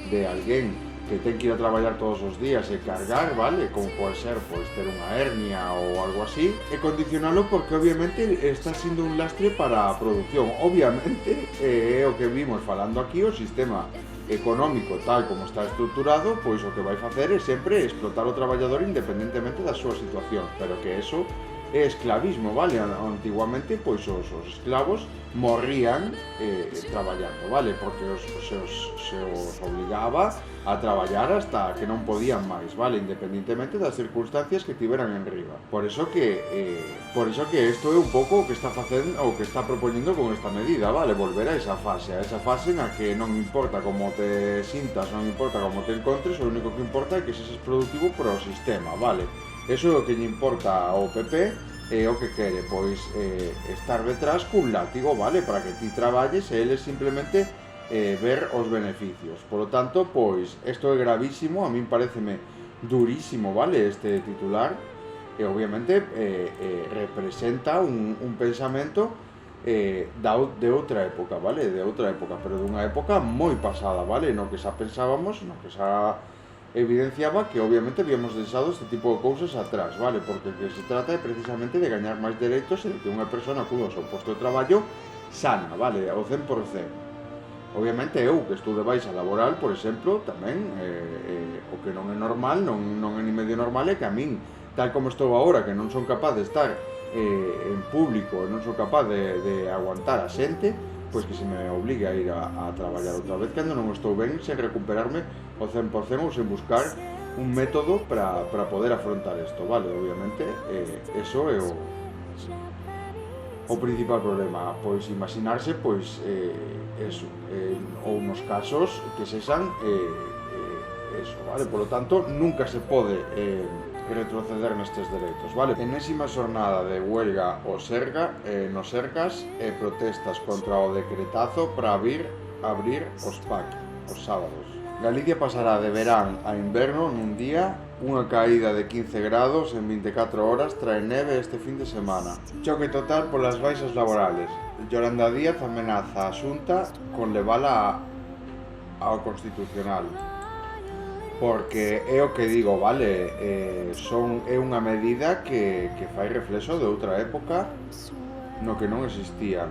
de alguén que ten que ir a traballar todos os días e cargar, vale, como pode ser, pois, ter unha hernia ou algo así, e condicionalo porque obviamente está sendo un lastre para a produción. Obviamente, é o que vimos falando aquí, o sistema económico tal como está estruturado, pois o que vai facer é sempre explotar o traballador independentemente da súa situación, pero que eso é esclavismo, vale? Antiguamente, pois os esclavos morrían traballando, vale? Porque se os obligaba a traballar hasta que non podían máis, vale? Independentemente das circunstancias que tiveran en riba. Por eso que isto é un pouco o que está facendo, o que está propoñendo con esta medida, vale? Volver a esa fase na que non importa como te sintas, non importa como te encontres, o único que importa é que seas productivo para o sistema, vale? Eso é o que lle importa ao PP e o que quere, pois, estar detrás cun látigo, vale? Para que ti traballes e eles simplemente ver os beneficios. Por lo tanto, pois, isto é gravísimo, a min pareceme durísimo, vale? Este titular, e obviamente representa un pensamento de outra época, vale? De outra época, pero dunha época moi pasada, vale? No que xa pensábamos, no que xa evidenciaba que obviamente habíamos deixado este tipo de cousas atrás, vale? Porque o que se trata é precisamente de gañar máis dereitos e de que unha persona acuda ao seu posto de traballo sana, vale? Ao 100%. Obviamente eu, que estou de baixa laboral, por exemplo, tamén o que non é normal, non é ni medio normal, é que a min, tal como estou agora, que non son capaz de estar en público, non son capaz de aguantar a xente, pois que se me obligue a ir a traballar outra vez cando non estou ben, sen recuperarme ao 100% ou sen buscar un método para poder afrontar isto, vale? Obviamente, eso é o principal problema, pois imaginarse, pois, eso, ou nos casos que sexan eso, vale? Por lo tanto, nunca se pode retroceder nestes dereitos, vale? Enésima xornada de huelga o Serga, nos Sergas, protestas contra o decretazo para abrir os PAC, os sábados. Galicia pasará de verán a inverno nun día, unha caída de 15 grados en 24 horas trae neve este fin de semana. Choque total polas baixas laborales. Yolanda Díaz amenaza a Xunta con levala ao Constitucional. Porque é o que digo, vale, é unha medida que fai reflexo de outra época no que non existían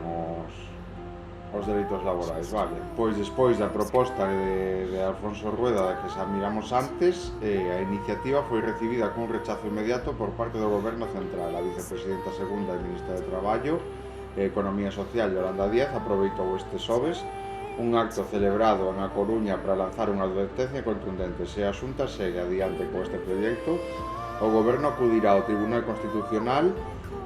os dereitos laborais, vale. Pois despois da proposta de Alfonso Rueda da que xa miramos antes, a iniciativa foi recibida con rechazo inmediato por parte do Goberno Central. A vicepresidenta segunda e ministra de Traballo e Economía Social, Yolanda Díaz, aproveitou este xoves un acto celebrado na Coruña para lanzar unha advertencia contundente. Se a Xunta segue adiante con este proxecto, o Goberno acudirá ao Tribunal Constitucional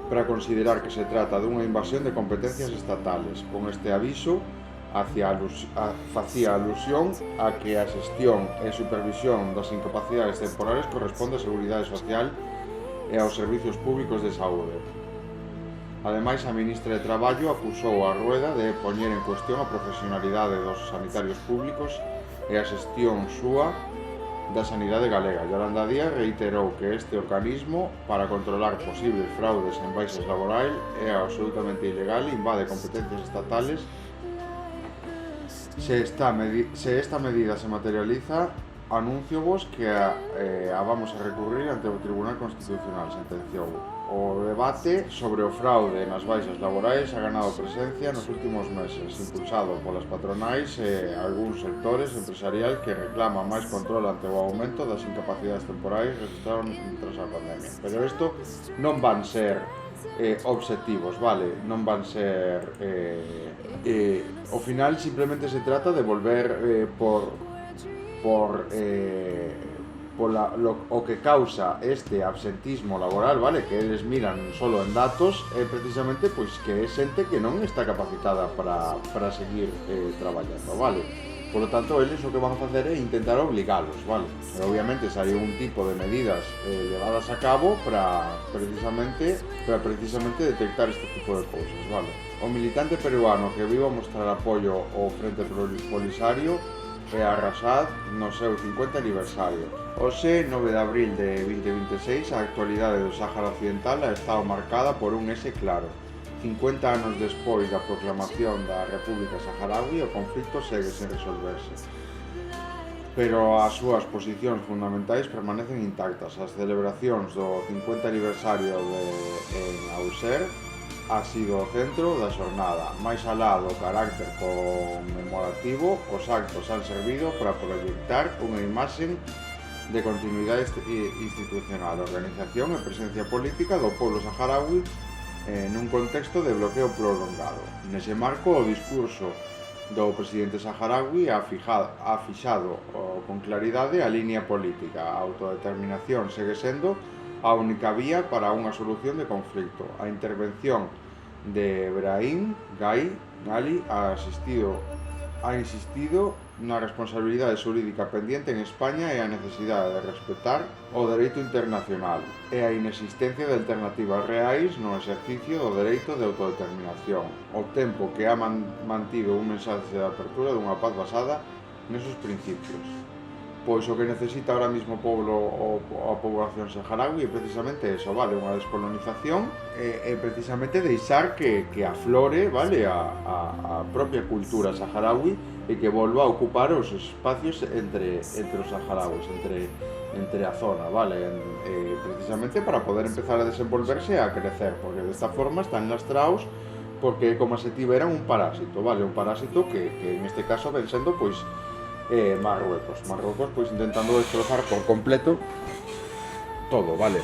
para considerar que se trata dunha invasión de competencias estatales. Con este aviso, facía alusión a que a xestión e supervisión das incapacidades temporales corresponde á Seguridade Social e aos servizos públicos de saúde. Ademais, a ministra de Traballo acusou a Rueda de poñer en cuestión a profesionalidade dos sanitarios públicos e a xestión súa da sanidade galega. Yolanda Díaz reiterou que este organismo, para controlar posibles fraudes en baixas laborais, é absolutamente ilegal e invade competencias estatales. Se esta medida se materializa, anúnciovos que a vamos a recurrir ante o Tribunal Constitucional, sentenciou. O debate sobre o fraude nas baixas laborais ha ganado presencia nos últimos meses, impulsado polas patronais e algúns sectores empresariais que reclaman máis control ante o aumento das incapacidades temporais registraron tras a pandemia. Pero isto non van ser obxectivos, vale? Non van ser... ao final simplemente se trata de volver o que causa este absentismo laboral, vale, que eles miran solo en datos, é precisamente pois que é xente que non está capacitada para seguir traballando, vale. Por lo tanto, eles o que van a facer é intentar obligalos, vale. E obviamente se hai un tipo de medidas levadas a cabo para precisamente detectar este tipo de cousas, vale. O militante peruano que vivo a mostrar apoio ao Frente Polisario e a Rasad no seu 50 aniversario. Hoxe, 9 de abril de 2026, a actualidade do Sáhara Occidental ha estado marcada por un S claro. 50 anos despois da proclamación da República Saharaui, o conflicto segue sen resolverse. Pero as súas posicións fundamentais permanecen intactas. As celebracións do 50 aniversario en Auxerre ha sido o centro da xornada. Mais alá do carácter conmemorativo, os actos han servido para proyectar unha imaxe de continuidade institucional, organización e presencia política do pobo saharaui nun contexto de bloqueo prolongado. Nese marco, o discurso do presidente saharaui ha fixado con claridade a línea política. A autodeterminación segue sendo a única vía para unha solución de conflicto. A intervención de Brahim Ghali ha insistido na responsabilidade xurídica pendiente en España e a necesidade de respetar o dereito internacional e a inexistencia de alternativas reais no exercicio do dereito de autodeterminación, ao tempo que ha mantido un mensaxe de apertura dunha paz basada nesos principios. Pois o que necesita ahora mismo a poboación saharaui é precisamente eso, vale, unha descolonización e precisamente deixar que aflore, vale, a propia cultura saharaui e que volva a ocupar os espacios entre os saharauis, entre a zona, vale, precisamente para poder empezar a desenvolverse e a crecer, porque desta forma están lastrados porque como se tiveran un parásito, vale, un parásito que en este caso ven sendo, pois, Marruecos, pois intentando destrozar por completo todo, vale.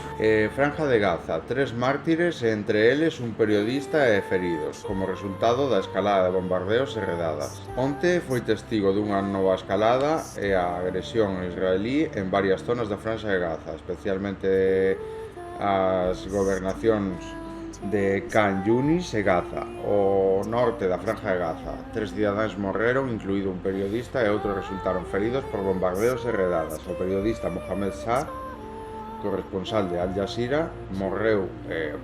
Franja de Gaza, 3 mártires, entre eles un periodista e feridos, como resultado da escalada de bombardeos e redadas. Onte foi testigo dunha nova escalada e a agresión israelí en varias zonas da Franja de Gaza, especialmente as gobernacións de Khan Yunis e Gaza, o norte da Franja de Gaza. 3 cidadáns morreron, incluído un periodista, e outros resultaron feridos por bombardeos e redadas. O periodista Mohamed Shah, corresponsal de Al Jazeera, morreu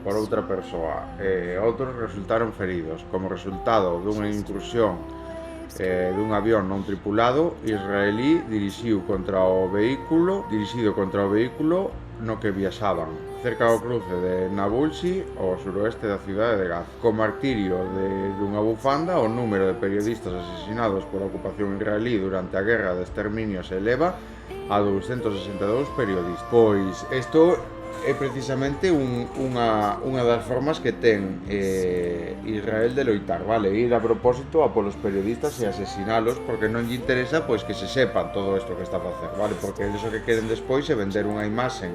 por outra persoa e outros resultaron feridos como resultado dunha incursión dun avión non tripulado israelí dirixido contra o vehículo no que viaxaban cerca do cruce de Nabulsi ao suroeste da cidade de Gaza. Co martirio dunha bufanda, o número de periodistas asesinados por a ocupación israelí durante a guerra de exterminio se eleva a 262 periodistas. Pois isto é precisamente unha das formas que ten Israel de loitar, vale, ir a propósito a polos periodistas e asesinalos porque non lle interesa pois que se sepan todo isto que está a facer, vale, porque eles o que queren despois é vender unha imaxe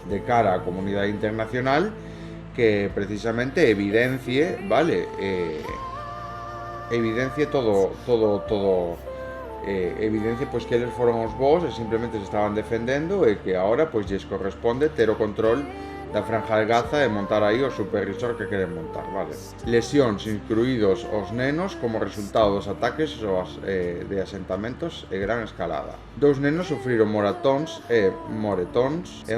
de cara á comunidade internacional que precisamente evidencie, vale, evidencie todo evidencia pois que eles foron os bos e simplemente se estaban defendendo e que agora pois lles corresponde ter o control da Franja de Gaza e montar aí o super resort que queren montar, vale. Lesións, incluídos os nenos, como resultado dos ataques de asentamentos e gran escalada. 2 nenos sufriron moretóns e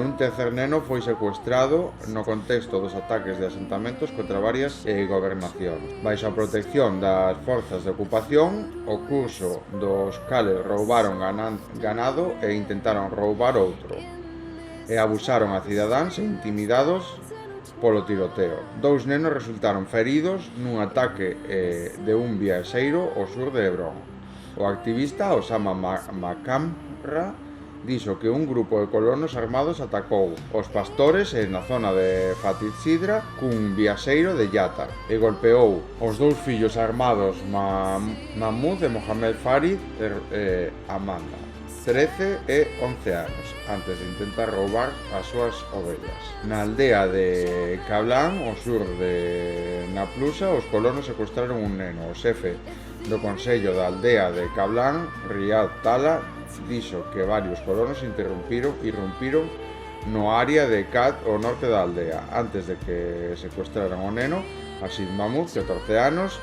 un tercer neno foi secuestrado no contexto dos ataques de asentamentos contra varias gobernacións. Baixo a protección das forzas de ocupación, o curso dos cales roubaron ganado e intentaron roubar outro. E abusaron a cidadáns intimidados polo tiroteo. 2 nenos resultaron feridos nun ataque de un viaxeiro ao sur de Hebrón. O activista Osama Makamra dixo que un grupo de colonos armados atacou os pastores na zona de Fatih Sidra cun viaxeiro de Yatta e golpeou os 2 fillos armados Mahmoud e Mohamed Farid Amanda, 13 e 11 anos, antes de intentar roubar as súas ovellas. Na aldea de Kablan, ao sur de Naplusa, os colonos secuestraron un neno. O xefe do Consello da aldea de Kablan, Riyad Tala, dixo que varios colonos irrumpiron no área de Kat ao norte da aldea, antes de que secuestraran o neno, Asid Mahmoud, 14 anos,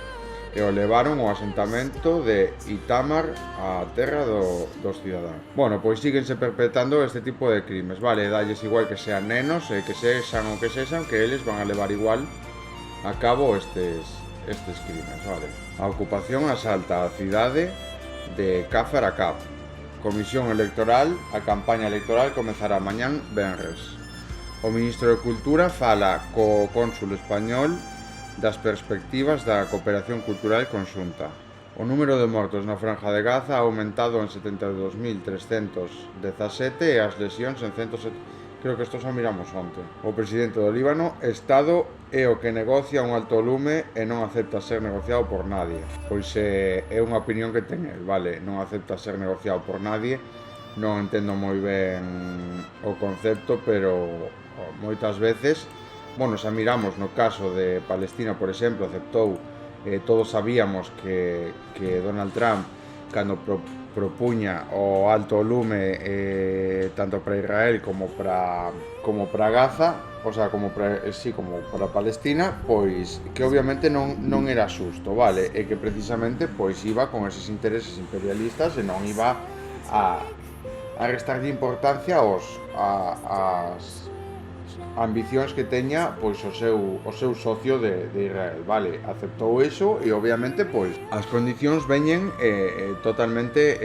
e o levaron ao asentamento de Itamar, a terra dos cidadáns. Bueno, pois síguense perpetrando este tipo de crimes, vale, dalles igual que sean nenos e que sexan o que sexan, que eles van a levar igual a cabo estes crimes, vale. A ocupación asalta a cidade de Cafar a Cap. Comisión electoral, a campaña electoral comezará mañán venres. O ministro de Cultura fala co cónsul español das perspectivas da cooperación cultural conxunta. O número de mortos na Franja de Gaza ha aumentado en 72.317 e as lesións en 107. Creo que isto xa miramos onte. O presidente do Líbano, Estado é o que negocia un alto lume e non acepta ser negociado por nadie. Pois é unha opinión que ten el, vale? Non acepta ser negociado por nadie. Non entendo moi ben o concepto, pero moitas veces, bueno, xa miramos no caso de Palestina, por exemplo, aceptou, todos sabíamos que Donald Trump, cando propuña o alto lume tanto para Israel como para Gaza, o sea, como para Palestina, pois que obviamente non era xusto, vale? E que precisamente pois iba con eses intereses imperialistas e non iba a restarlle importancia ás ambicións que teña pois o seu socio de Israel, vale? Aceptou iso e obviamente pois as condicións veñen totalmente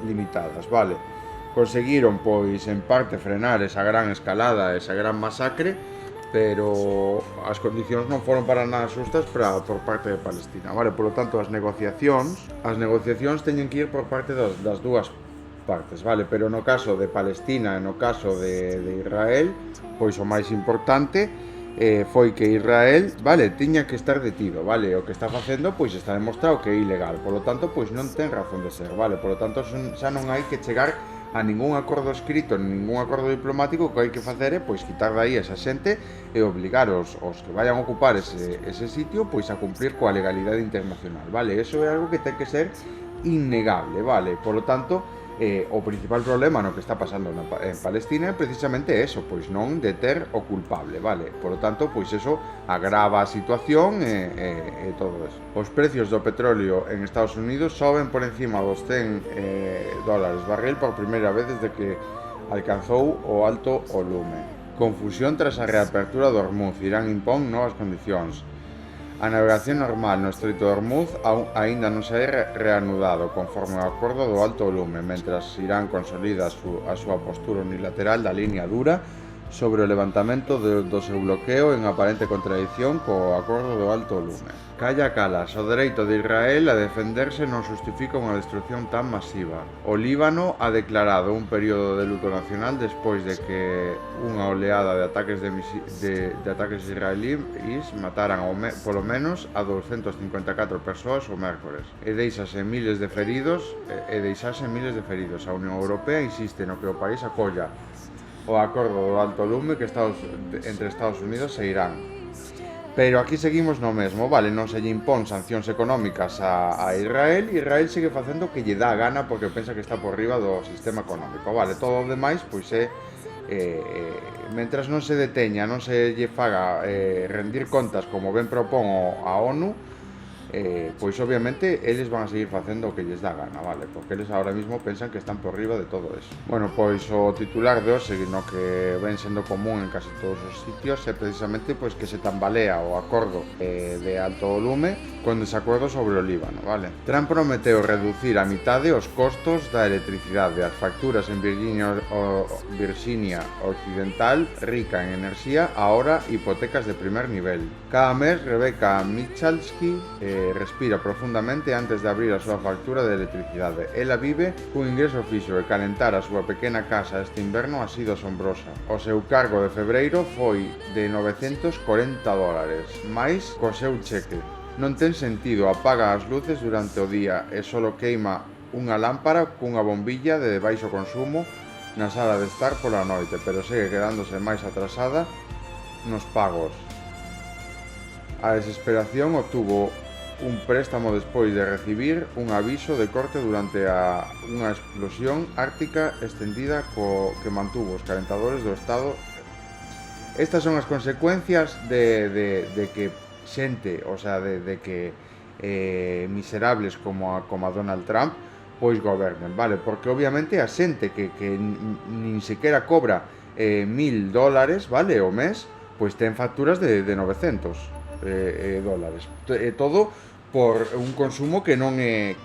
limitadas, vale? Conseguiron pois en parte frenar esa gran escalada, esa gran masacre, pero as condicións non foron para nada xustas por parte de Palestina, vale? Por lo tanto, as negociacións teñen que ir por parte das dúas partes, vale? Pero no caso de Palestina e no caso de Israel, pois o máis importante foi que Israel, vale, tiña que estar detido, vale? O que está facendo, pois está demostrado que é ilegal, por lo tanto, pois non ten razón de ser, vale? Por lo tanto, xa non hai que chegar a ningún acordo escrito, ningún acordo diplomático. O que hai que facer é, pois, quitar de aí esa xente e obligar os que vayan a ocupar ese sitio, pois, a cumplir coa legalidade internacional, vale? Eso é algo que ten que ser innegable, vale? Por lo tanto, o principal problema no que está pasando en Palestina é precisamente eso, pois non deter o culpable, vale? Por lo tanto, pois eso agrava a situación e todo eso. Os precios do petróleo en Estados Unidos soben por encima dos $100 barril por primeira vez desde que alcanzou o alto o lume. Confusión tras a reapertura do Hormuz. Irán impón novas condicións. A navegación normal no Estreito de Hormuz aínda non se hai reanudado conforme ao acordo do alto lume, mentras Irán consolida a súa postura unilateral da liña dura sobre o levantamento do seu bloqueo en aparente contradición co acordo do alto lume. Calla Calas, o dereito de Israel a defenderse non justifica unha destrucción tan masiva. O Líbano ha declarado un período de luto nacional despois de que unha oleada de ataques israelíes mataran polo menos a 254 persoas o mércores e deixasen miles de feridos. A Unión Europea insiste no que o país acolla o acordo do alto lume entre Estados Unidos e Irán. Pero aquí seguimos no mesmo, vale? Non se lle impón sancións económicas a Israel, e Israel segue facendo o que lle dá a gana porque pensa que está por riba do sistema económico, vale? Todo o demais, pois mentras non se deteña, non se lle faga rendir contas como ben propón a ONU, pois obviamente eles van a seguir facendo o que lles dá gana, vale? Porque eles ahora mismo pensan que están por riba de todo eso. Bueno, pois o titular de hoxe, no que ven sendo común en casi todos os sitios, é precisamente pois que se tambalea o acordo de alto lume con desacordo sobre o Líbano, vale? Trump prometeu reducir a mitade os costos da electricidade. As facturas en Virginia Occidental, rica en enerxía, ahora hipotecas de primer nivel. Cada mes, Rebecca Michalski respira profundamente antes de abrir a súa factura de electricidade. Ela vive cun ingreso fixo e calentar a súa pequena casa este inverno ha sido asombrosa. O seu cargo de febreiro foi de $940, máis co seu cheque. Non ten sentido, apaga as luces durante o día e solo queima unha lámpara cunha bombilla de baixo consumo na sala de estar pola noite, pero segue quedándose máis atrasada nos pagos. A desesperación obtuvo un préstamo despois de recibir un aviso de corte durante unha explosión ártica extendida que mantuvo os calentadores do Estado. Estas son as consecuencias de que xente, o sea, de que miserables como a Donald Trump pois gobernen, vale? Porque obviamente a xente que nin sequera cobra $1.000, vale, o mes, pois ten facturas de $900. Todo por un consumo que non é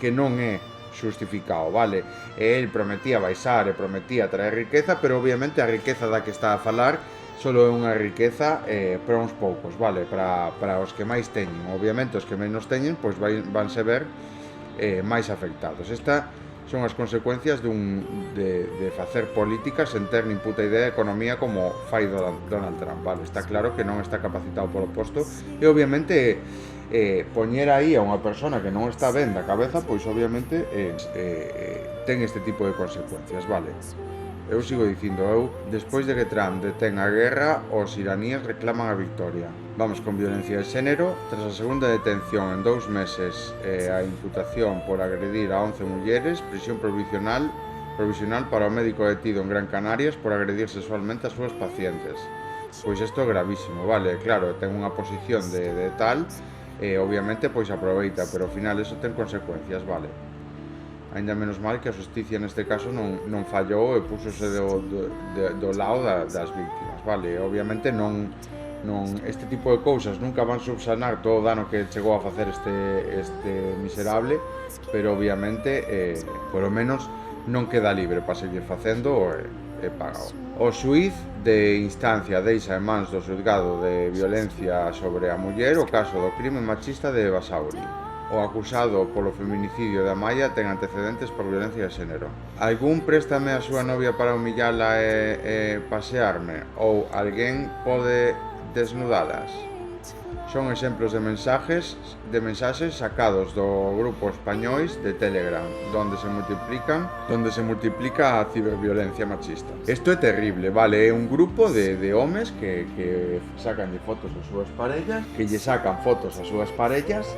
xustificado, vale? El prometía baixar e prometía traer riqueza, pero obviamente a riqueza da que está a falar solo é unha riqueza para uns poucos, vale? Para os que máis teñen. Obviamente os que menos teñen pois vanse ver máis afectados. Esta son as consecuencias de facer políticas sen ter nin puta idea de economía como fai Donald Trump, vale? Está claro que non está capacitado polo posto e obviamente poñer aí a unha persona que non está ben da cabeza, pois obviamente ten este tipo de consecuencias, vale? Eu sigo dicindo, despois de que Trump detén a guerra, os iraníes reclaman a victoria. Vamos con violencia de xénero. Tras a segunda detención en 2 meses a imputación por agredir a 11 mulleres, prisión provisional para o médico detido en Gran Canarias por agredir sexualmente as súas pacientes. Pois isto é gravísimo, vale? Claro, ten unha posición de tal, obviamente pois aproveita, pero ao final eso ten consecuencias, vale? Ainda menos mal que a xusticia neste caso non fallou e púsose do lado das víctimas, vale? Obviamente este tipo de cousas nunca van subsanar todo o dano que chegou a facer este miserable, pero obviamente polo menos non queda libre para seguir facendo e pagado. O xuíz de instancia deixa en mans do xulgado de violencia sobre a muller o caso do crime machista de Basauri. O acusado polo feminicidio de Amaya ten antecedentes por violencia de xénero. Algún préstame a súa novia para humillala e pasearme? Ou alguén pode desnudalas? Son exemplos de mensaxes sacados do grupo españois de Telegram, donde se multiplica a ciberviolencia machista. Isto é terrible, vale? É un grupo de homes que sacan de fotos as súas parellas, que lle sacan fotos ás súas parellas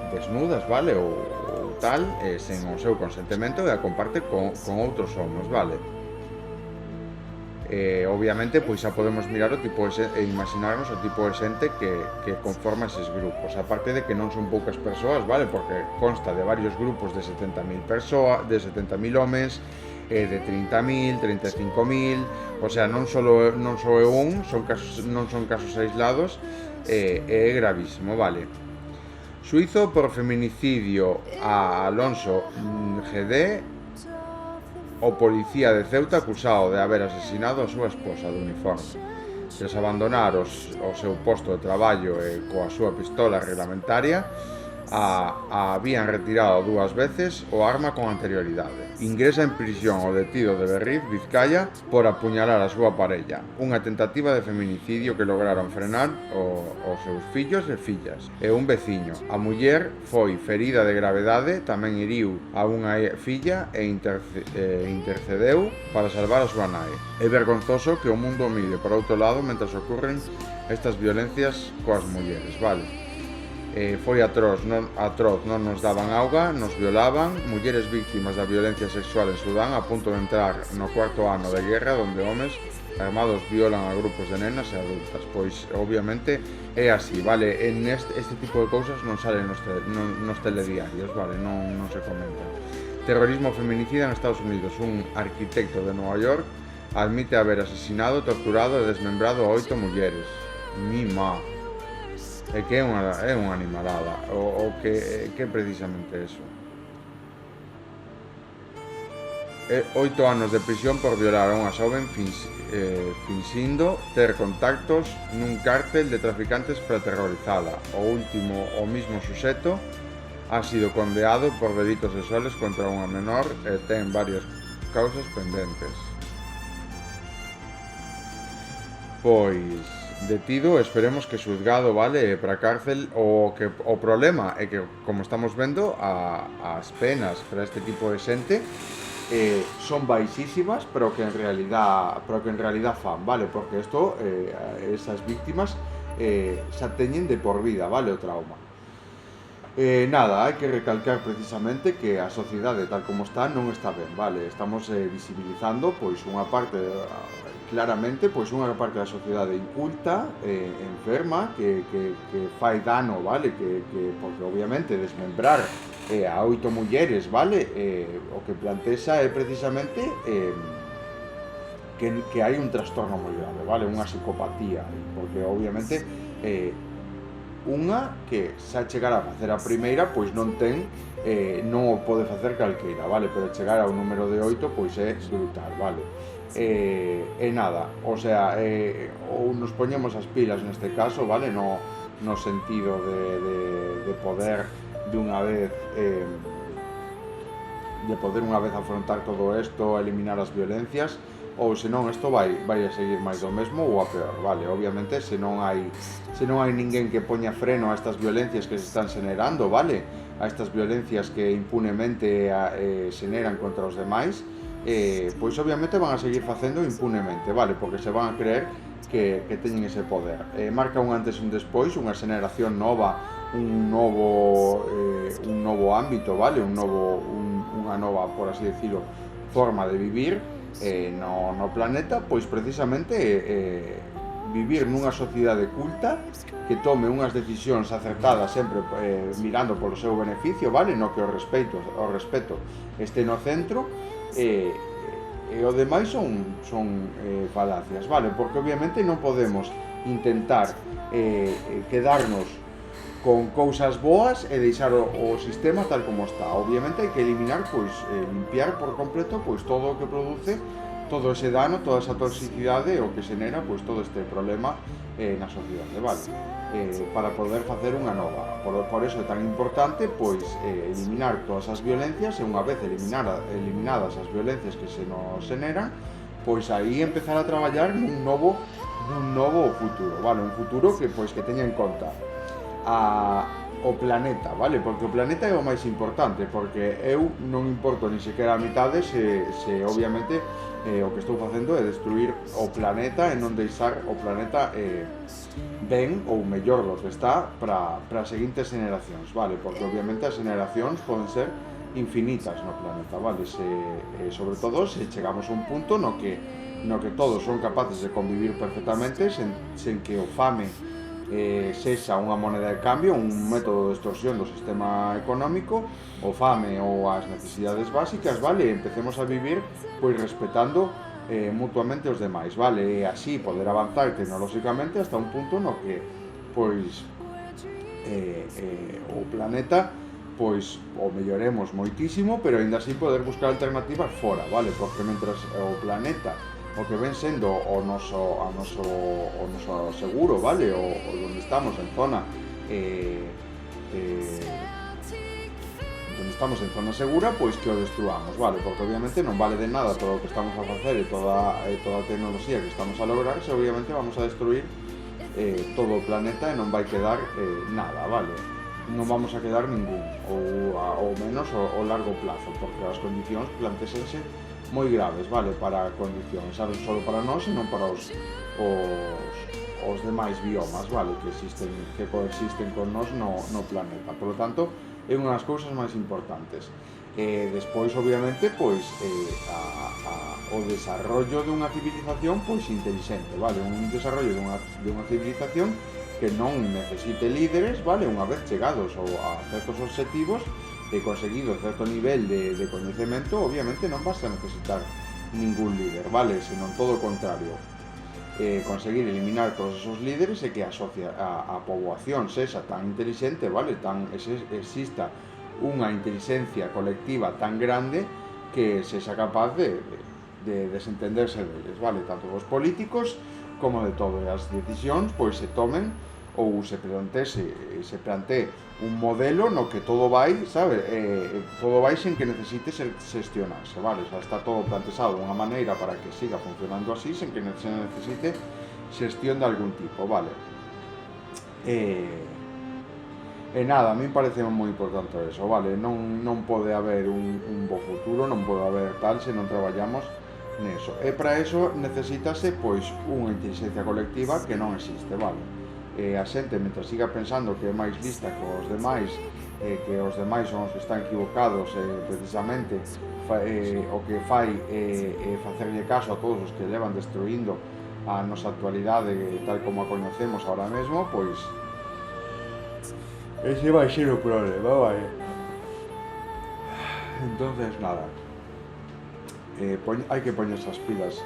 desnudas, vale? Ou tal, sen o seu consentimento, e a comparte con outros homes, vale? Obviamente pois xa podemos mirar o tipo e imaginarnos o tipo de xente que conforma eses grupos, aparte de que non son poucas persoas, vale? Porque consta de varios grupos de 70.000 persoas, de 70.000 homens, de 30.000, 35.000, o sea, non só é un, non son casos aislados, é gravísimo, vale? Xuizo por feminicidio a Alonso GD, o policía de Ceuta acusado de haber asesinado a súa esposa de uniforme. Tras abandonar o seu posto de traballo coa súa pistola reglamentaria, a habían retirado 2 veces o arma con anterioridade. Ingresa en prisión o detido de Berriz, Vizcaya, por apuñalar a súa parella. Unha tentativa de feminicidio que lograron frenar os seus fillos e fillas e un veciño. A muller foi ferida de gravedade, tamén hiriu a unha filla e intercedeu para salvar a súa nai. É vergonzoso que o mundo mire por outro lado mentras ocurren estas violencias coas mulleres, vale? Foi atroz, non nos daban auga, nos violaban, mulleres víctimas da violencia sexual en Sudán a punto de entrar no 4º ano de guerra onde homes armados violan a grupos de nenas e adultas. Pois obviamente é así, vale? En este tipo de cousas non salen nos telediarios, vale? Non se comenta. Terrorismo feminicida en Estados Unidos. Un arquitecto de Nova York admite haber asesinado, torturado e desmembrado a 8 mulleres. Mima. É que é unha animalada, o que é precisamente eso. 8 anos de prisión por violar a unha xoven finxindo ter contactos nun cártel de traficantes para aterrorizala. O mismo suxeto ha sido condenado por delitos sexuales contra unha menor e ten varias causas pendentes. Pois detido, esperemos que xulgado, vale, para cárcel. O problema é que, como estamos vendo, as penas para este tipo de xente son baixísimas, pero que en realidad fan, vale, porque esas víctimas xa teñen de por vida, vale, o trauma. Nada, hai que recalcar precisamente que a sociedade tal como está non está ben, vale, estamos visibilizando pois unha parte claramente unha parte da sociedade inculta, enferma, que fai dano, vale, porque obviamente desmembrar a 8 mulleres, vale, o que plantexa é precisamente que hai un trastorno moi grave, vale, unha psicopatía, porque obviamente unha que xa chegar a facer a primeira, pois non ten, non o pode facer calqueira, vale? Pero chegar ao número de 8, pois é brutal, vale? E nada, o sea, ou nos poñemos as pilas neste caso, vale? No sentido de poder dunha vez afrontar todo isto, eliminar as violencias, ou senón isto vai a seguir máis do mesmo ou a peor, vale? Obviamente se non hai ninguén que poña freno a estas violencias que se están xenerando, vale? A estas violencias que impunemente xeneran contra os demais, pois obviamente van a seguir facendo impunemente, vale? Porque se van a creer que teñen ese poder. Marca un antes e un despois, unha xeneración nova, un novo ámbito, vale? Unha nova, por así decirlo, forma de vivir no planeta, pois precisamente vivir nunha sociedade culta que tome unhas decisións acertadas sempre mirando polo seu beneficio, vale? No que o respeto este no centro, e o demais son falacias, vale? Porque obviamente non podemos intentar quedarnos con cousas boas e deixar o sistema tal como está. Obviamente hai que eliminar, pois, limpiar por completo, pois, todo o que produce, todo ese dano, toda esa toxicidade, o que xenera, pois, todo este problema na sociedade, vale? Para poder facer unha nova. Por eso é tan importante, pois, eliminar todas as violencias, e unha vez eliminadas as violencias que se nos xeneran, pois aí empezar a traballar nun novo futuro, vale? Un futuro que, pois, que teña en conta o planeta, vale? Porque o planeta é o máis importante, porque eu non importo ni sequera a mitade se obviamente o que estou facendo é destruir o planeta e non deixar o planeta ben ou mellor do que está para as seguintes generacións, vale? Porque obviamente as generacións poden ser infinitas no planeta, vale? Sobre todo se chegamos a un punto no que todos son capaces de convivir perfectamente sen que o fame sexa unha moneda de cambio, un método de extorsión do sistema económico, o fame ou as necesidades básicas, vale? Empecemos a vivir pois respetando mutuamente os demais, vale? E así poder avanzar tecnolóxicamente hasta un punto no que pois o planeta pois o melloremos moitísimo, pero aínda así poder buscar alternativas fora, vale? Porque mentras o planeta o que ven sendo o noso seguro, vale? O onde estamos en zona segura, pois que o destruamos, vale? Porque obviamente non vale de nada todo o que estamos a facer e toda a tecnoloxía que estamos a lograr se obviamente vamos a destruir todo o planeta e non vai quedar nada, vale? Non vamos a quedar ningún, ou menos ao largo plazo, porque as condicións plantésense moi graves, vale, para a condición, saben, só para nós e non para os demais biomas, vale, que coexisten con nós no planeta. Por lo tanto, é unha das cousas máis importantes. Despois, obviamente, pois, o desarrollo dunha civilización, pois, inteligente, vale, un desarrollo dunha civilización que non necesite líderes, vale, unha vez chegados a certos obxectivos, e conseguido certo nivel de coñecemento, obviamente non vas a necesitar ningún líder, vale? Senón todo o contrario, conseguir eliminar todos esos líderes e que a poboación sexa tan inteligente, vale? Exista unha inteligencia colectiva tan grande que sexa capaz de desentenderse deles, vale? Tanto dos políticos como de todas as decisións, pois se tomen ou se plantee un modelo no que todo vai, sabe? Todo vai sen que necesite xestionarse, vale? O sea, está todo plantexado de unha maneira para que siga funcionando así, sen que se necesite xestión de algún tipo, vale? E nada, a mí parece moi importante eso, vale? Non pode haber un bo futuro, non pode haber tal se non traballamos neso. E para eso necesítase, pois, unha inteligencia colectiva que non existe, vale? A xente, mentre siga pensando que é máis lista que os demais, que os demais son os que están equivocados, precisamente o que fai é facerlle caso a todos os que levan destruindo a nosa actualidade tal como a coñecemos ahora mesmo, pois ese vai ser o problema, vale? Entonces, nada, hai que poñerse as pilas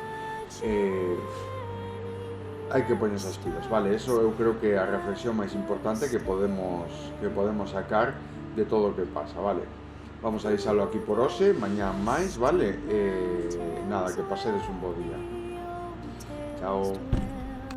hai que poñerse as pilas, vale? Eso eu creo que é a reflexión máis importante que podemos sacar de todo o que pasa, vale? Vamos a deixalo aquí por hoxe, mañán máis, vale? Nada, que pasedes un bo día. Chao.